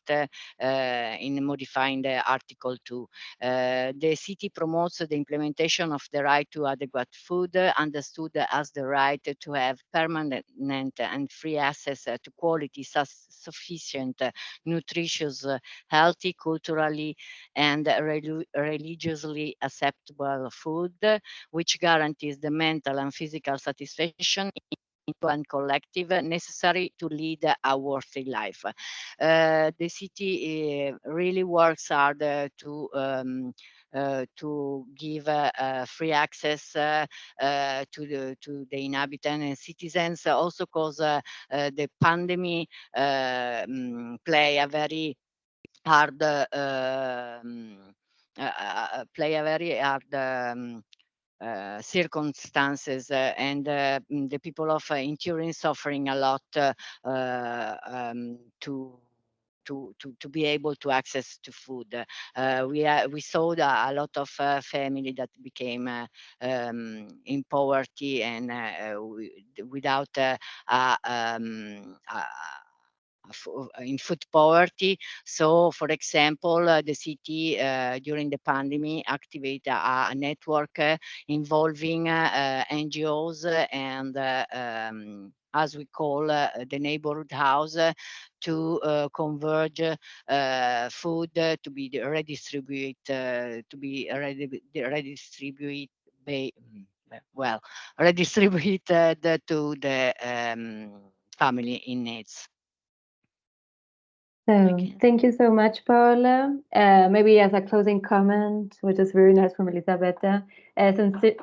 in modifying the Article 2. The city promotes the implementation of the right to adequate food, understood as the right to have permanent and free access to quality, sufficient, nutritious, healthy, culturally and religiously acceptable food, which guarantees the mental and physical satisfaction and collective necessary to lead a worthy life. The city really works hard to give free access to the inhabitants and citizens, also because the pandemic play a very hard play a very hard circumstances and the people of in Turin suffering a lot to be able to access to food. We saw a lot of family that became in poverty and without in food poverty. So, for example, the city during the pandemic activated a network involving NGOs and as we call the neighborhood house to converge food to be redistributed redistributed to the family in needs. So thank you so much, Paola. Maybe as a closing comment, which is very nice from Elisabetta,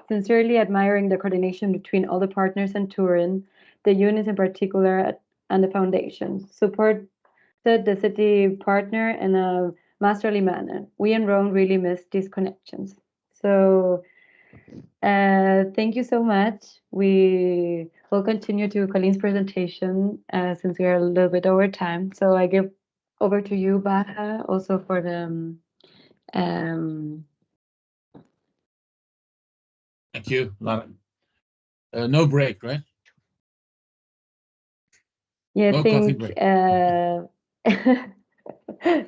sincerely admiring the coordination between all the partners in Turin, the units in particular, and the foundation. Support the city partner in a masterly manner. We in Rome really miss these connections. So thank you so much. We will continue to Colleen's presentation since we are a little bit over time. So I give over to you, Baha, also for the Thank you, Lara. No break, right? yeah, No coffee break.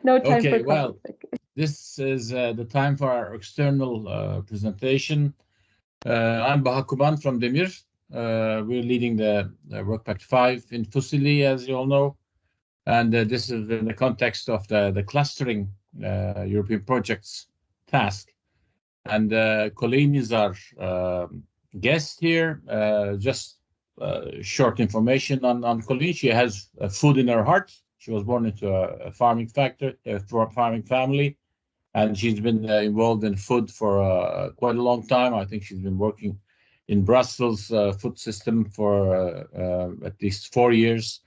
No time Okay, for well, coffee break. this is the time for our external presentation. I'm Baha Kuban from Demir. We're leading the Work Pact 5 in FUSILLI, as you all know. And this is in the context of the clustering European projects task. And Colleen is our guest here. Just short information on Colleen. She has food in her heart. She was born into a farming family, and she's been involved in food for quite a long time. I think she's been working in Brussels food system for at least 4 years.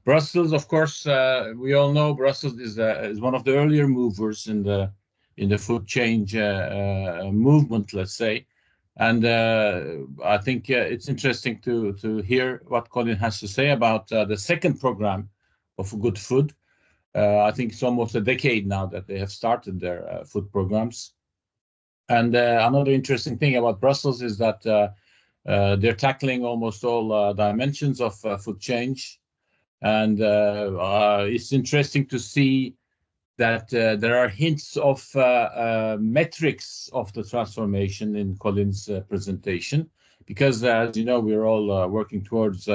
Brussels, of course, we all know Brussels is one of the earlier movers in the food change movement, let's say. And I think it's interesting to hear what Colin has to say about the second program of Good Food. I think it's almost a decade now that they have started their food programs. And another interesting thing about Brussels is that they're tackling almost all dimensions of food change. And it's interesting to see that there are hints of metrics of the transformation in Colin's presentation, because as you know, we're all working towards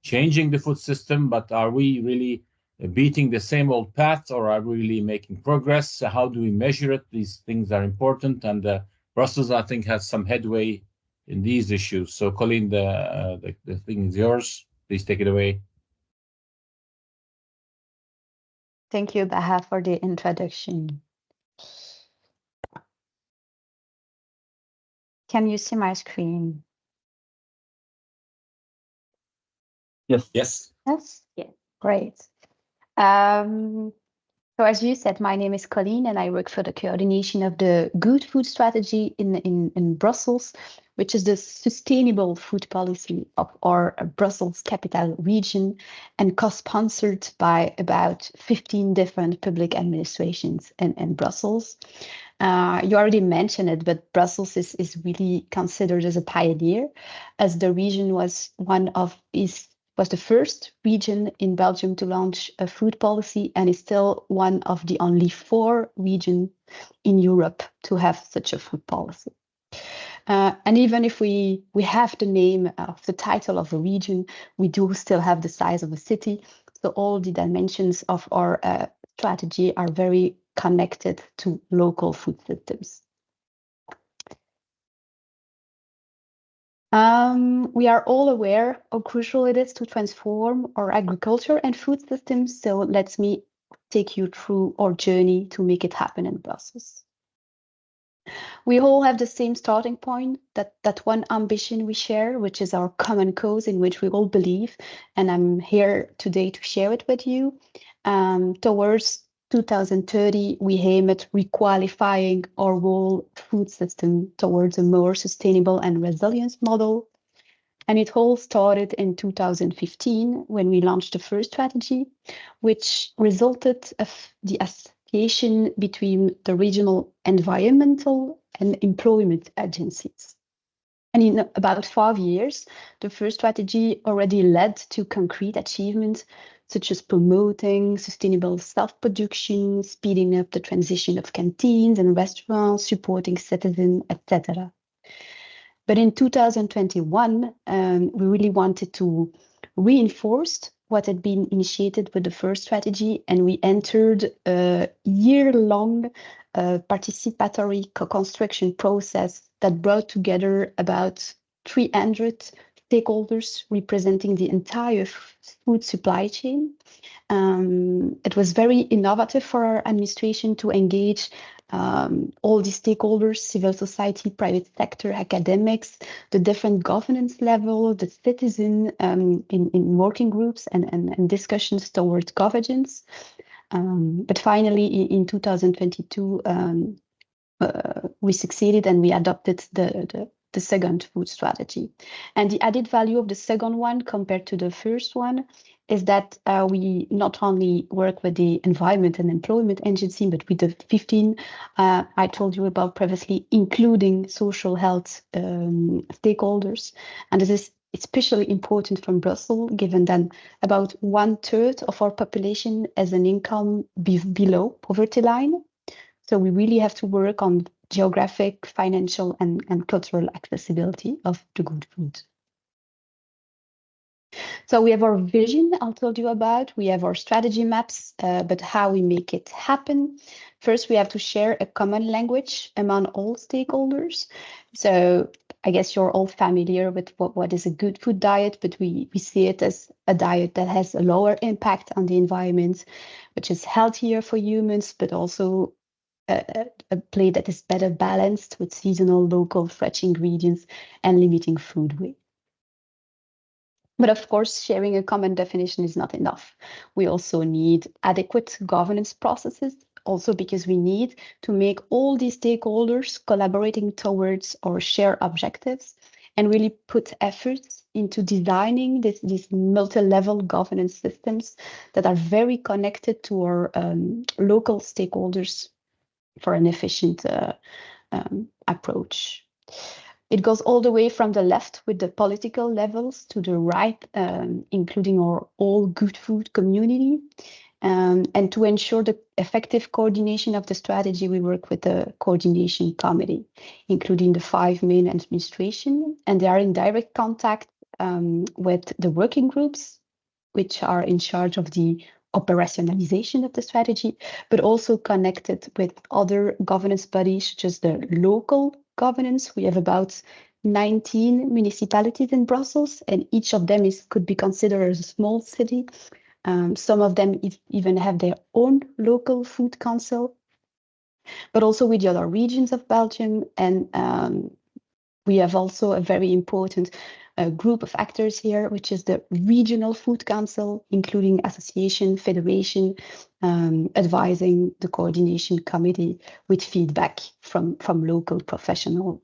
changing the food system, but are we really beating the same old path, or are we really making progress? How do we measure it? These things are important, and Brussels, I think, has some headway in these issues. So Colin, the thing is yours. Please take it away. Thank you, Baha, for the introduction. Can you see my screen? Yes. Yes. Yes? Yes. Great. So as you said, my name is Colleen and I work for the coordination of the Good Food Strategy in Brussels, which is the sustainable food policy of our Brussels capital region and co-sponsored by about 15 different public administrations in Brussels. You already mentioned it, but Brussels is really considered as a pioneer, as the region was the first region in Belgium to launch a food policy and is still one of the only 4 regions in Europe to have such a food policy. And even if we have the name of the title of a region, we do still have the size of a city. So all the dimensions of our strategy are very connected to local food systems. We are all aware how crucial it is to transform our agriculture and food systems. So let me take you through our journey to make it happen in Brussels. We all have the same starting point, that one ambition we share, which is our common cause in which we all believe. And I'm here today to share it with you. Towards 2030, we aim at requalifying our whole food system towards a more sustainable and resilient model. And it all started in 2015 when we launched the first strategy, which resulted of the association between the regional environmental and employment agencies. And in about 5 years, the first strategy already led to concrete achievements such as promoting sustainable self-production, speeding up the transition of canteens and restaurants, supporting citizens, etc. But in 2021, we really wanted to reinforce what had been initiated with the first strategy, and we entered a year-long participatory co-construction process that brought together about 300 stakeholders representing the entire food supply chain. It was very innovative for our administration to engage all the stakeholders, civil society, private sector, academics, the different governance level, the citizen in working groups and discussions towards governance. But finally, in 2022, we succeeded and we adopted the second food strategy. And the added value of the second one compared to the first one is that we not only work with the Environment and Employment Agency, but with the 15 I told you about previously, including social health stakeholders. And this is especially important from Brussels, given that about 1/3 of our population has an income below poverty line. So we really have to work on geographic, financial, and cultural accessibility of the good food. So we have our vision I told you about, we have our strategy maps, but how we make it happen. First, we have to share a common language among all stakeholders. So I guess you're all familiar with what is a good food diet, but we see it as a diet that has a lower impact on the environment, which is healthier for humans, but also a plate that is better balanced with seasonal, local, fresh ingredients and limiting food waste. But of course, sharing a common definition is not enough. We also need adequate governance processes, also because we need to make all these stakeholders collaborating towards our shared objectives and really put efforts into designing these multi-level governance systems that are very connected to our local stakeholders for an efficient approach. It goes all the way from the left with the political levels to the right, including our all good food community. And to ensure the effective coordination of the strategy, we work with the coordination committee, including the 5 main administration, and they are in direct contact with the working groups, which are in charge of the operationalization of the strategy, but also connected with other governance bodies, such as the local governance. We have about 19 municipalities in Brussels, and each of them could be considered as a small city. Some of them even have their own local food council, but also with the other regions of Belgium. And we have also a very important group of actors here, which is the Regional Food Council, including association, federation, advising the coordination committee with feedback from local professionals.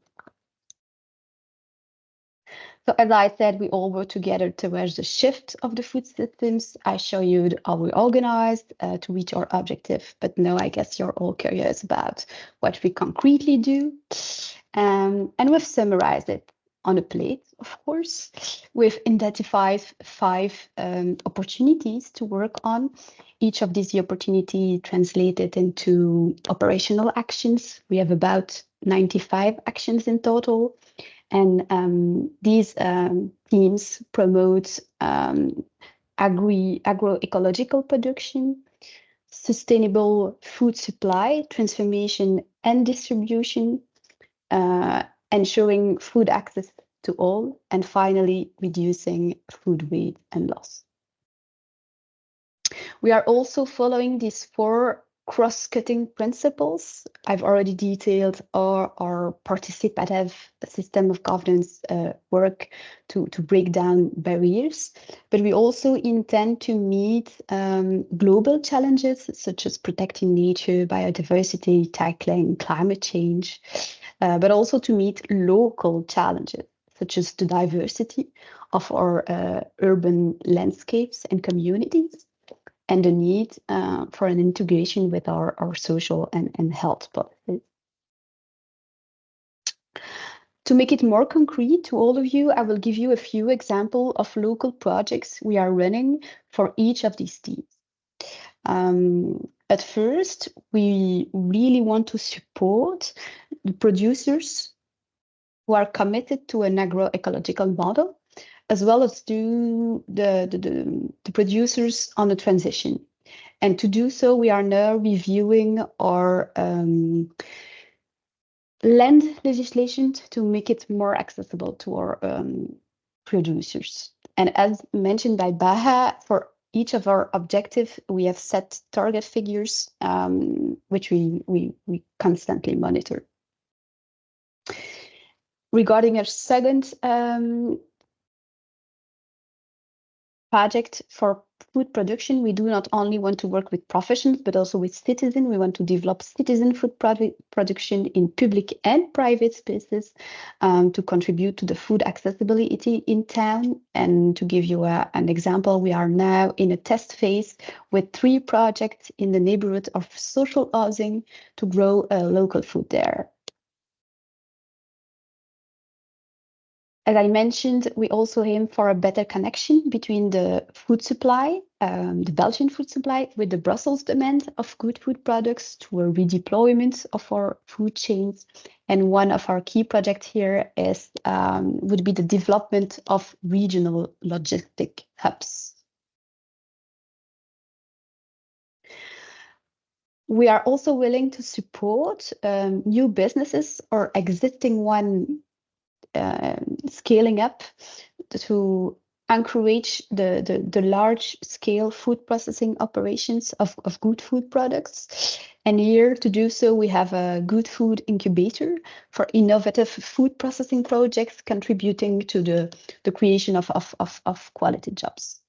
So as I said, we all work together towards the shift of the food systems. I show you how we organized to reach our objective, but now I guess you're all curious about what we concretely do. And we've summarized it on a plate, of course. We've identified 5 opportunities to work on. Each of these opportunities translated into operational actions. We have about 95 actions in total. And these teams promote agroecological production, sustainable food supply, transformation and distribution, ensuring food access to all, and finally, reducing food waste and loss. We are also following these 4 cross-cutting principles. I've already detailed our participative system of governance work to break down barriers, but we also intend to meet global challenges such as protecting nature, biodiversity, tackling climate change, but also to meet local challenges such as the diversity of our urban landscapes and communities, and the need for an integration with our social and health policies. To make it more concrete to all of you, I will give you a few examples of local projects we are running for each of these teams. At first, we really want to support the producers who are committed to an agroecological model, as well as do the producers on the transition. And to do so, we are now reviewing our land legislation to make it more accessible to our producers. And as mentioned by Baha, for each of our objectives, we have set target figures, which we constantly monitor. Regarding our second project for food production, we do not only want to work with professionals, but also with citizens. We want to develop citizen food production in public and private spaces to contribute to the food accessibility in town. And to give you an example, we are now in a test phase with 3 projects in the neighborhood of social housing to grow local food there. As I mentioned, we also aim for a better connection between the food supply, the Belgian food supply, with the Brussels demand of good food products to a redeployment of our food chains. And one of our key projects here would be the development of regional logistic hubs. We are also willing to support new businesses or existing one scaling up to encourage the large scale food processing operations of good food products. And here to do so, we have a good food incubator for innovative food processing projects contributing to the creation of quality jobs.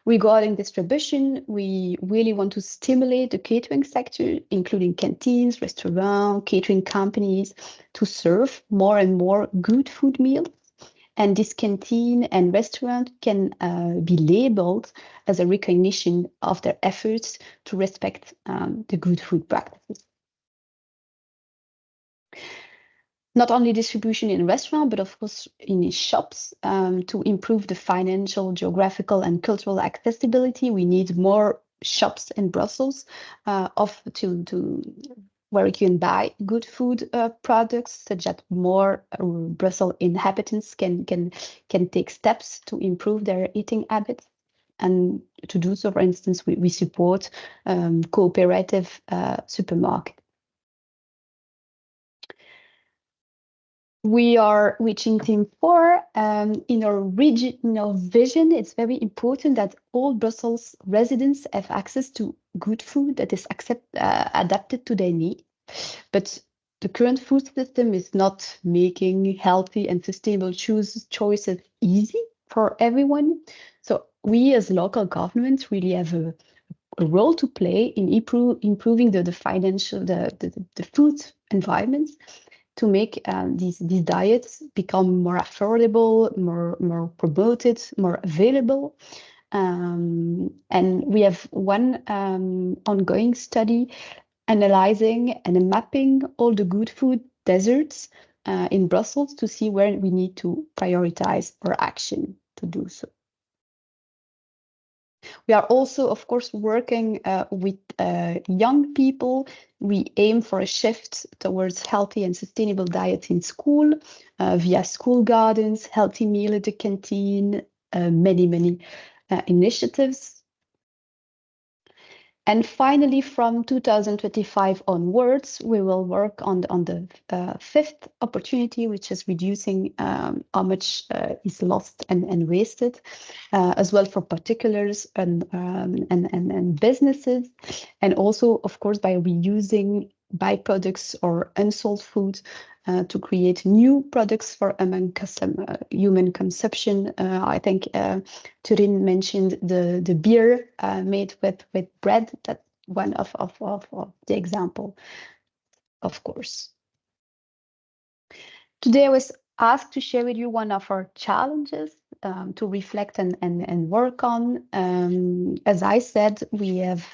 Regarding distribution, we really want to stimulate the catering sector, including canteens, restaurants, catering companies, to serve more and more good food meals. And this canteen and restaurant can be labeled as a recognition of their efforts to respect the good food practices. not only distribution in restaurants, but of course in shops. To improve the financial, geographical, and cultural accessibility, we need more shops in Brussels where you can buy good food products, such that more Brussels inhabitants can take steps to improve their eating habits. And to do so, for instance, we support cooperative supermarkets. We are reaching Team 4. In our vision, it's very important that all Brussels residents have access to good food that is adapted to their needs. But the current food system is not making healthy and sustainable choices easy for everyone. So we as local government really have a role to play in improving the food environments, to make these diets become more affordable, more promoted, more available. And we have one ongoing study analyzing and mapping all the good food deserts in Brussels to see where we need to prioritize our action to do so. We are also, of course, working with young people. We aim for a shift towards healthy and sustainable diets in school via school gardens, healthy meal at the canteen, many initiatives. And finally, from 2025 onwards, we will work on the fifth opportunity, which is reducing how much is lost and wasted, as well for particulars and businesses, and also, of course, by reusing byproducts or unsold food to create new products for human consumption. I think Turin mentioned the beer made with bread. That's one of the example, of course. Today I was asked to share with you one of our challenges to reflect and work on. As I said, we have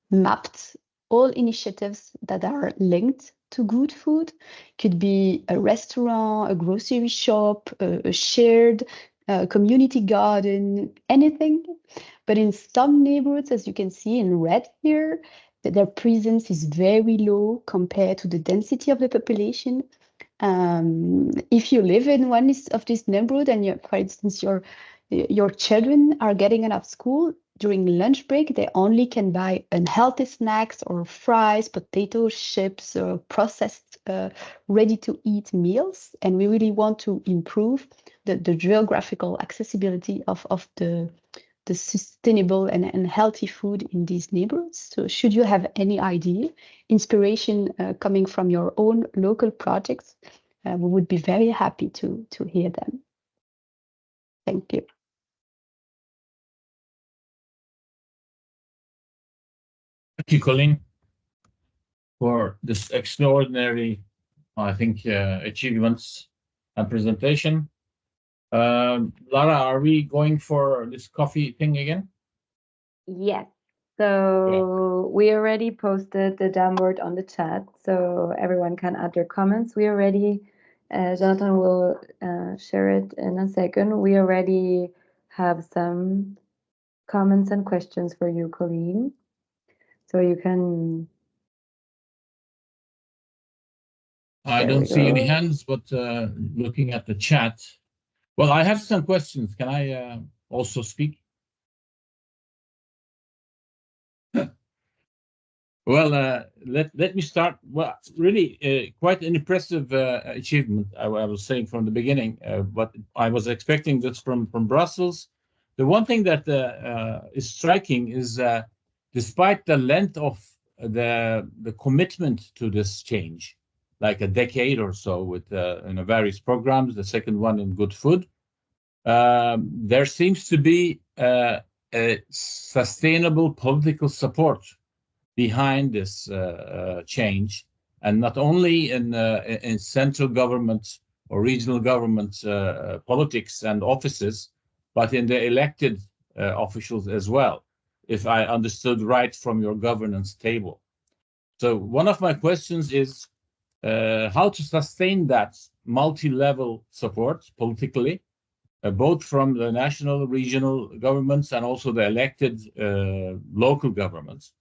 mapped all initiatives that are linked to good food. Could be a restaurant, a grocery shop, a shared community garden, anything. But in some neighborhoods, as you can see in red here, that their presence is very low compared to the density of the population. If you live in one of these neighborhoods and for instance, your children are getting out of school, during lunch break, they only can buy unhealthy snacks or fries, potato chips, or processed ready-to-eat meals. And we really want to improve the geographical accessibility of the sustainable and healthy food in these neighborhoods. So should you have any idea, inspiration coming from your own local projects, we would be very happy to hear them. Thank you. Thank you, Colleen, for this extraordinary, I think, achievements and presentation. Lara, are we going for this coffee thing again? Yes. So we already posted the Jamboard on the chat, so everyone can add their comments. We already, Jonathan will share it in a second. We already have some comments and questions for you, Colleen. So you can. I don't see any hands, but looking at the chat. Well, I have some questions. Can I also speak? Well, let me start. Well, really, quite an impressive achievement. I was saying from the beginning, but I was expecting this from Brussels. The one thing that is striking is, despite the length of the commitment to this change, like a decade or so with various programs, the second one in good food, there seems to be a sustainable political support behind this change, and not only in central government or regional government politics and offices, but in the elected officials as well, if I understood right from your governance table. So one of my questions is, how to sustain that multi-level support politically, both from the national, regional governments and also the elected local governments.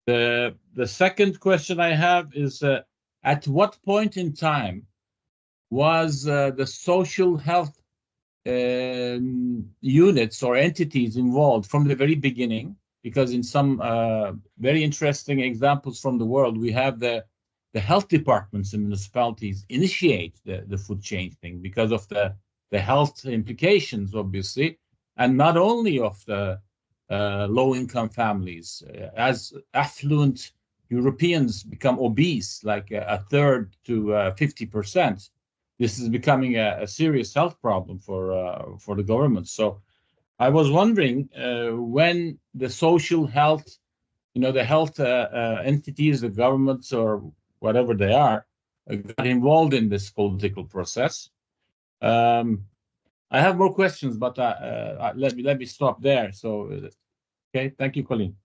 The second question I have is, at what point in time was the social health units or entities involved from the very beginning? Because in some very interesting examples from the world, we have the health departments in municipalities initiate the food chain thing because of the health implications, obviously, and not only of the low-income families. As affluent Europeans become obese, like a third to 50%, this is becoming a serious health problem for the government. So I was wondering when the social health, the health entities, the governments or whatever they are, got involved in this political process. I have more questions, but let me stop there. So, okay, thank you, Colleen.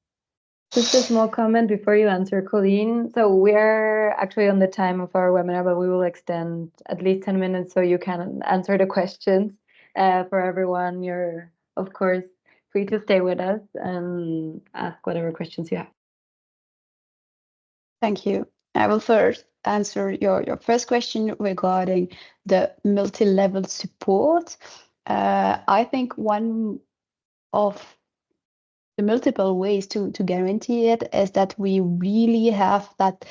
Just a small comment before you answer, Colleen. So we're actually on the time of our webinar, but we will extend at least 10 minutes so you can answer the questions for everyone. You're, of course, free to stay with us and ask whatever questions you have. Thank you. I will first answer your first question regarding the multi-level support. I think one of the multiple ways to guarantee it is that we really have that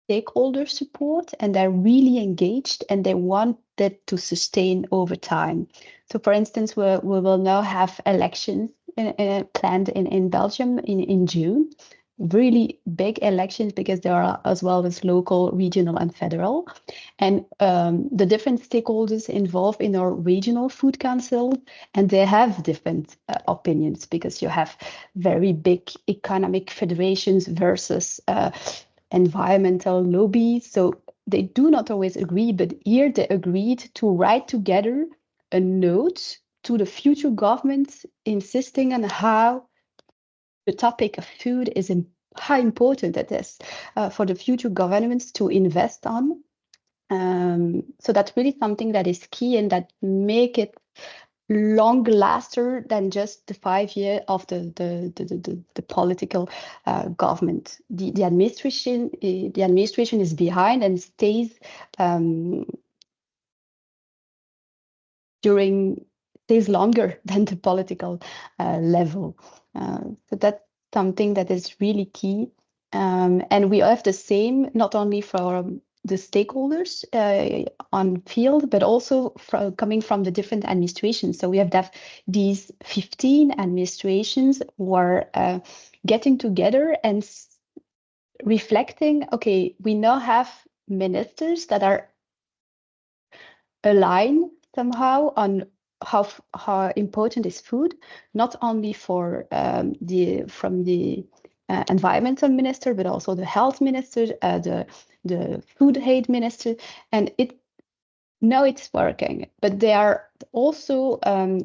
stakeholder support, and they're really engaged and they want that to sustain over time. So for instance, we will now have elections planned in Belgium in June. Really big elections because there are as well as local, regional and federal. And the different stakeholders involved in our regional food council, and they have different opinions because you have very big economic federations versus environmental lobbies. So they do not always agree, but here they agreed to write together a note to the future government insisting on how the topic of food is how important it is for the future governments to invest on. So that's really something that is key and that make it longer lasting than just the 5 year of the political government. The administration is behind and stays longer than the political level. So that's something that is really key. And we have the same, not only for the stakeholders on field, but also coming from the different administrations. So we have these 15 administrations who are getting together and reflecting, okay, we now have ministers that are aligned somehow on how important is food, not only for from the environmental minister, but also the health minister, the food aid minister, and now it's working. But they are also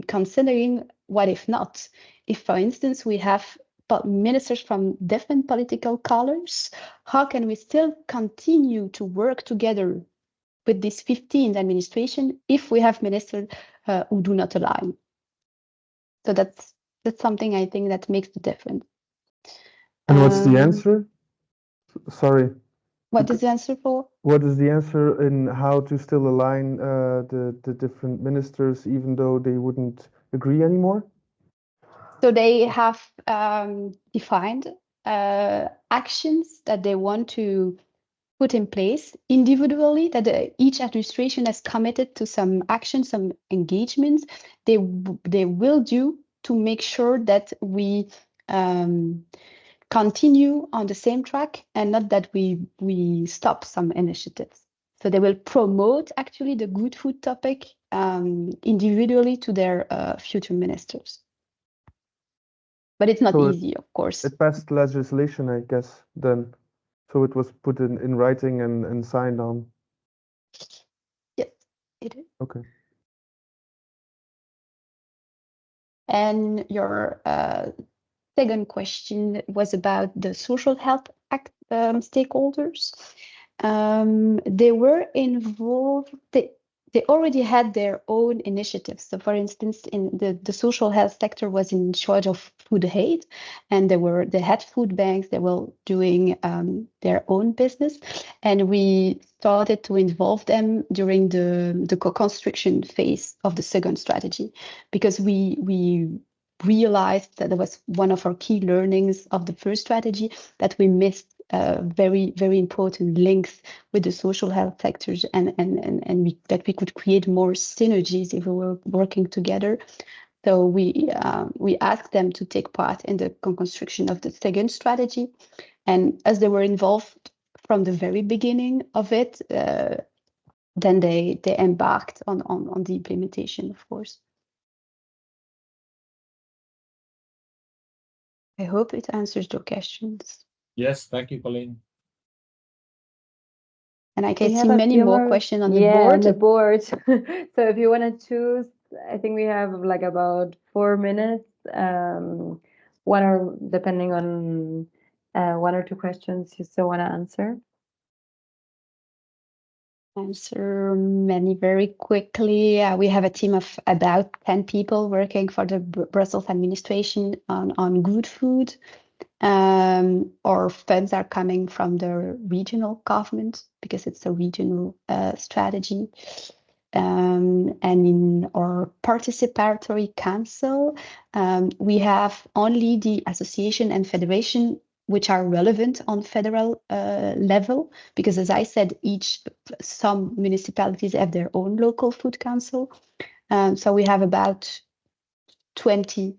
considering what if not? If, for instance, we have ministers from different political colors, how can we still continue to work together with this 15th administration if we have ministers who do not align? So that's something I think that makes the difference. And what's the answer? Sorry. What is the answer for? What is the answer in how to still align the different ministers even though they wouldn't agree anymore? So they have defined actions that they want to put in place individually, that each administration has committed to some actions, some engagements they will do to make sure that we continue on the same track and not that we stop some initiatives. So they will promote actually the good food topic individually to their future ministers. But it's not easy, of course. It passed legislation, I guess, then. So it was put in writing and signed on. Yes, it is. Okay. And your second question was about the social health stakeholders. They were involved. They already had their own initiatives. So, for instance, in the social health sector was in charge of food aid, and they had food banks. They were doing their own business, and we started to involve them during the co-construction phase of the second strategy, because we realized that there was one of our key learnings of the first strategy, that we missed very, very important links with the social health sectors, and that we could create more synergies if we were working together. So we asked them to take part in the construction of the second strategy, and as they were involved from the very beginning of it, then they embarked on the implementation, of course. I hope it answers your questions. Yes, thank you, Colleen. And I can We see have a many few more more- questions on the Yeah, board. on the board. So if you want to choose, I think we have like about 4 minutes. One or depending on one or two questions you still want to answer. Answer many very quickly. We have a team of about 10 people working for the Brussels administration on good food. Our funds are coming from the regional government because it's a regional strategy. And in our participatory council, we have only the association and federation which are relevant on federal level, because as I said, some municipalities have their own local food council. So we have about 20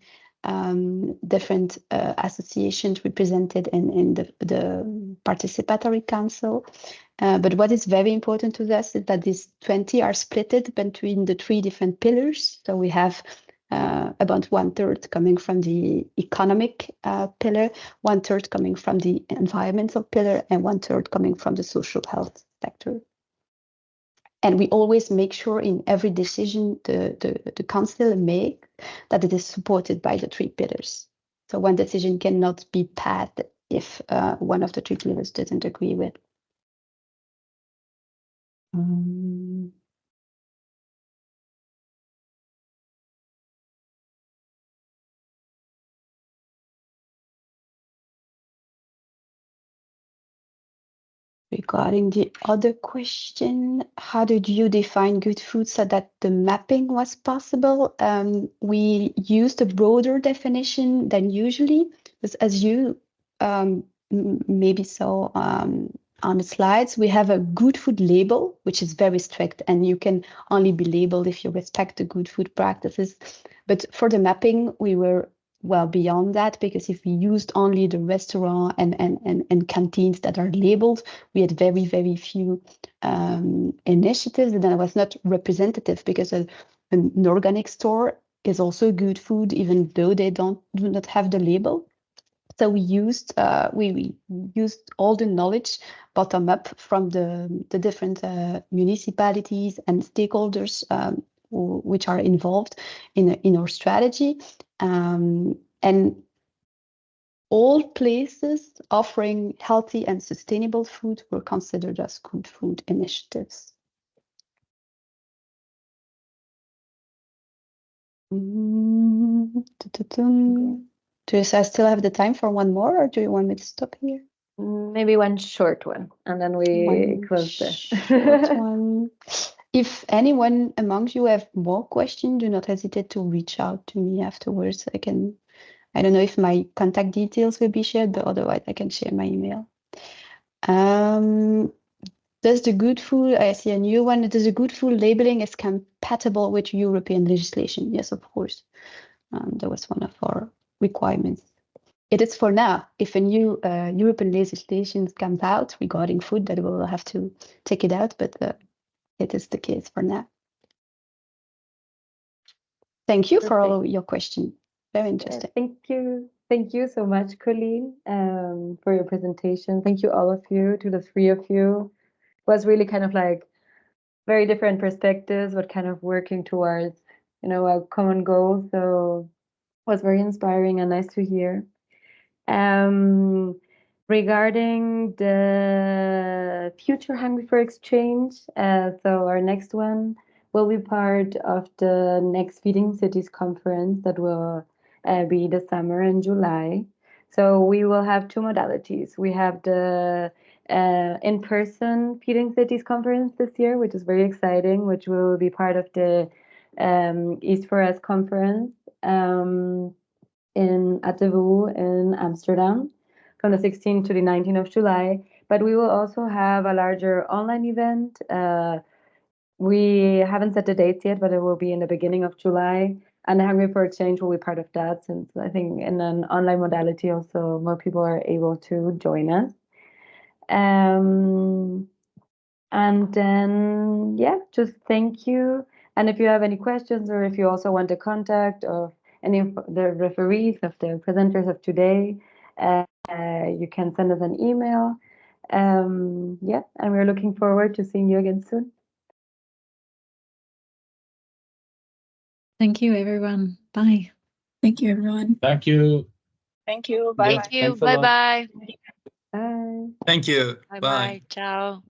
different associations represented in the participatory council. But what is very important to us is that these 20 are splitted between the 3 different pillars. So we have about 1/3 coming from the economic pillar, 1/3 coming from the environmental pillar, and 1/3 coming from the social health sector. And we always make sure in every decision the council makes that it is supported by the 3 pillars. So one decision cannot be passed if one of the 3 pillars doesn't agree with. Regarding the other question, how did you define good food so that the mapping was possible? We used a broader definition than usually, because as you maybe saw on the slides, we have a good food label, which is very strict, and you can only be labeled if you respect the good food practices. But for the mapping, we were well beyond that, because if we used only the restaurant and canteens that are labeled, we had very, very few initiatives, and that was not representative, because an organic store is also good food, even though they do not have the label. So we used all the knowledge bottom up from the different municipalities and stakeholders which are involved in our strategy. And all places offering healthy and sustainable food were considered as good food initiatives. Do I still have the time for one more, or do you want me to stop here? Maybe one short one, and then we close this. Short one. If anyone amongst you have more questions, do not hesitate to reach out to me afterwards. I don't know if my contact details will be shared, but otherwise I can share my email. Does the good food, I see a new one, does the good food labeling is compatible with European legislation? Yes, of course. That was one of our requirements. It is for now. If a new European legislation comes out regarding food, that we'll have to take it out, but it is the case for now. Thank you for all of your questions. Very interesting. Thank you. Thank you so much, Colleen, for your presentation. Thank you, all of you, to the 3 of you. It was really kind of like very different perspectives, but kind of working towards, a common goal. So it was very inspiring and nice to hear. regarding the future Hungry for Exchange, so our next one will be part of the next Feeding Cities conference that will be the summer in July. So we will have two modalities. We have the in-person Feeding Cities conference this year, which is very exciting, which will be part of the East for Us conference at the VU in Amsterdam from the 16th to the 19th of July. But we will also have a larger online event. We haven't set the dates yet, but it will be in the beginning of July. And the Hungry for Exchange will be part of that, since I think in an online modality also more people are able to join us. And then, yeah, just thank you. And if you have any questions, or if you also want to contact of any of the referees of the presenters of today, you can send us an email. Yeah, and we're looking forward to seeing you again soon. Thank you, everyone. Bye. Thank you, everyone. Thank you. Thank you. Bye. Thank you. Thanks a lot. Bye-bye. Bye. Thank you. Bye-bye. Bye. Ciao.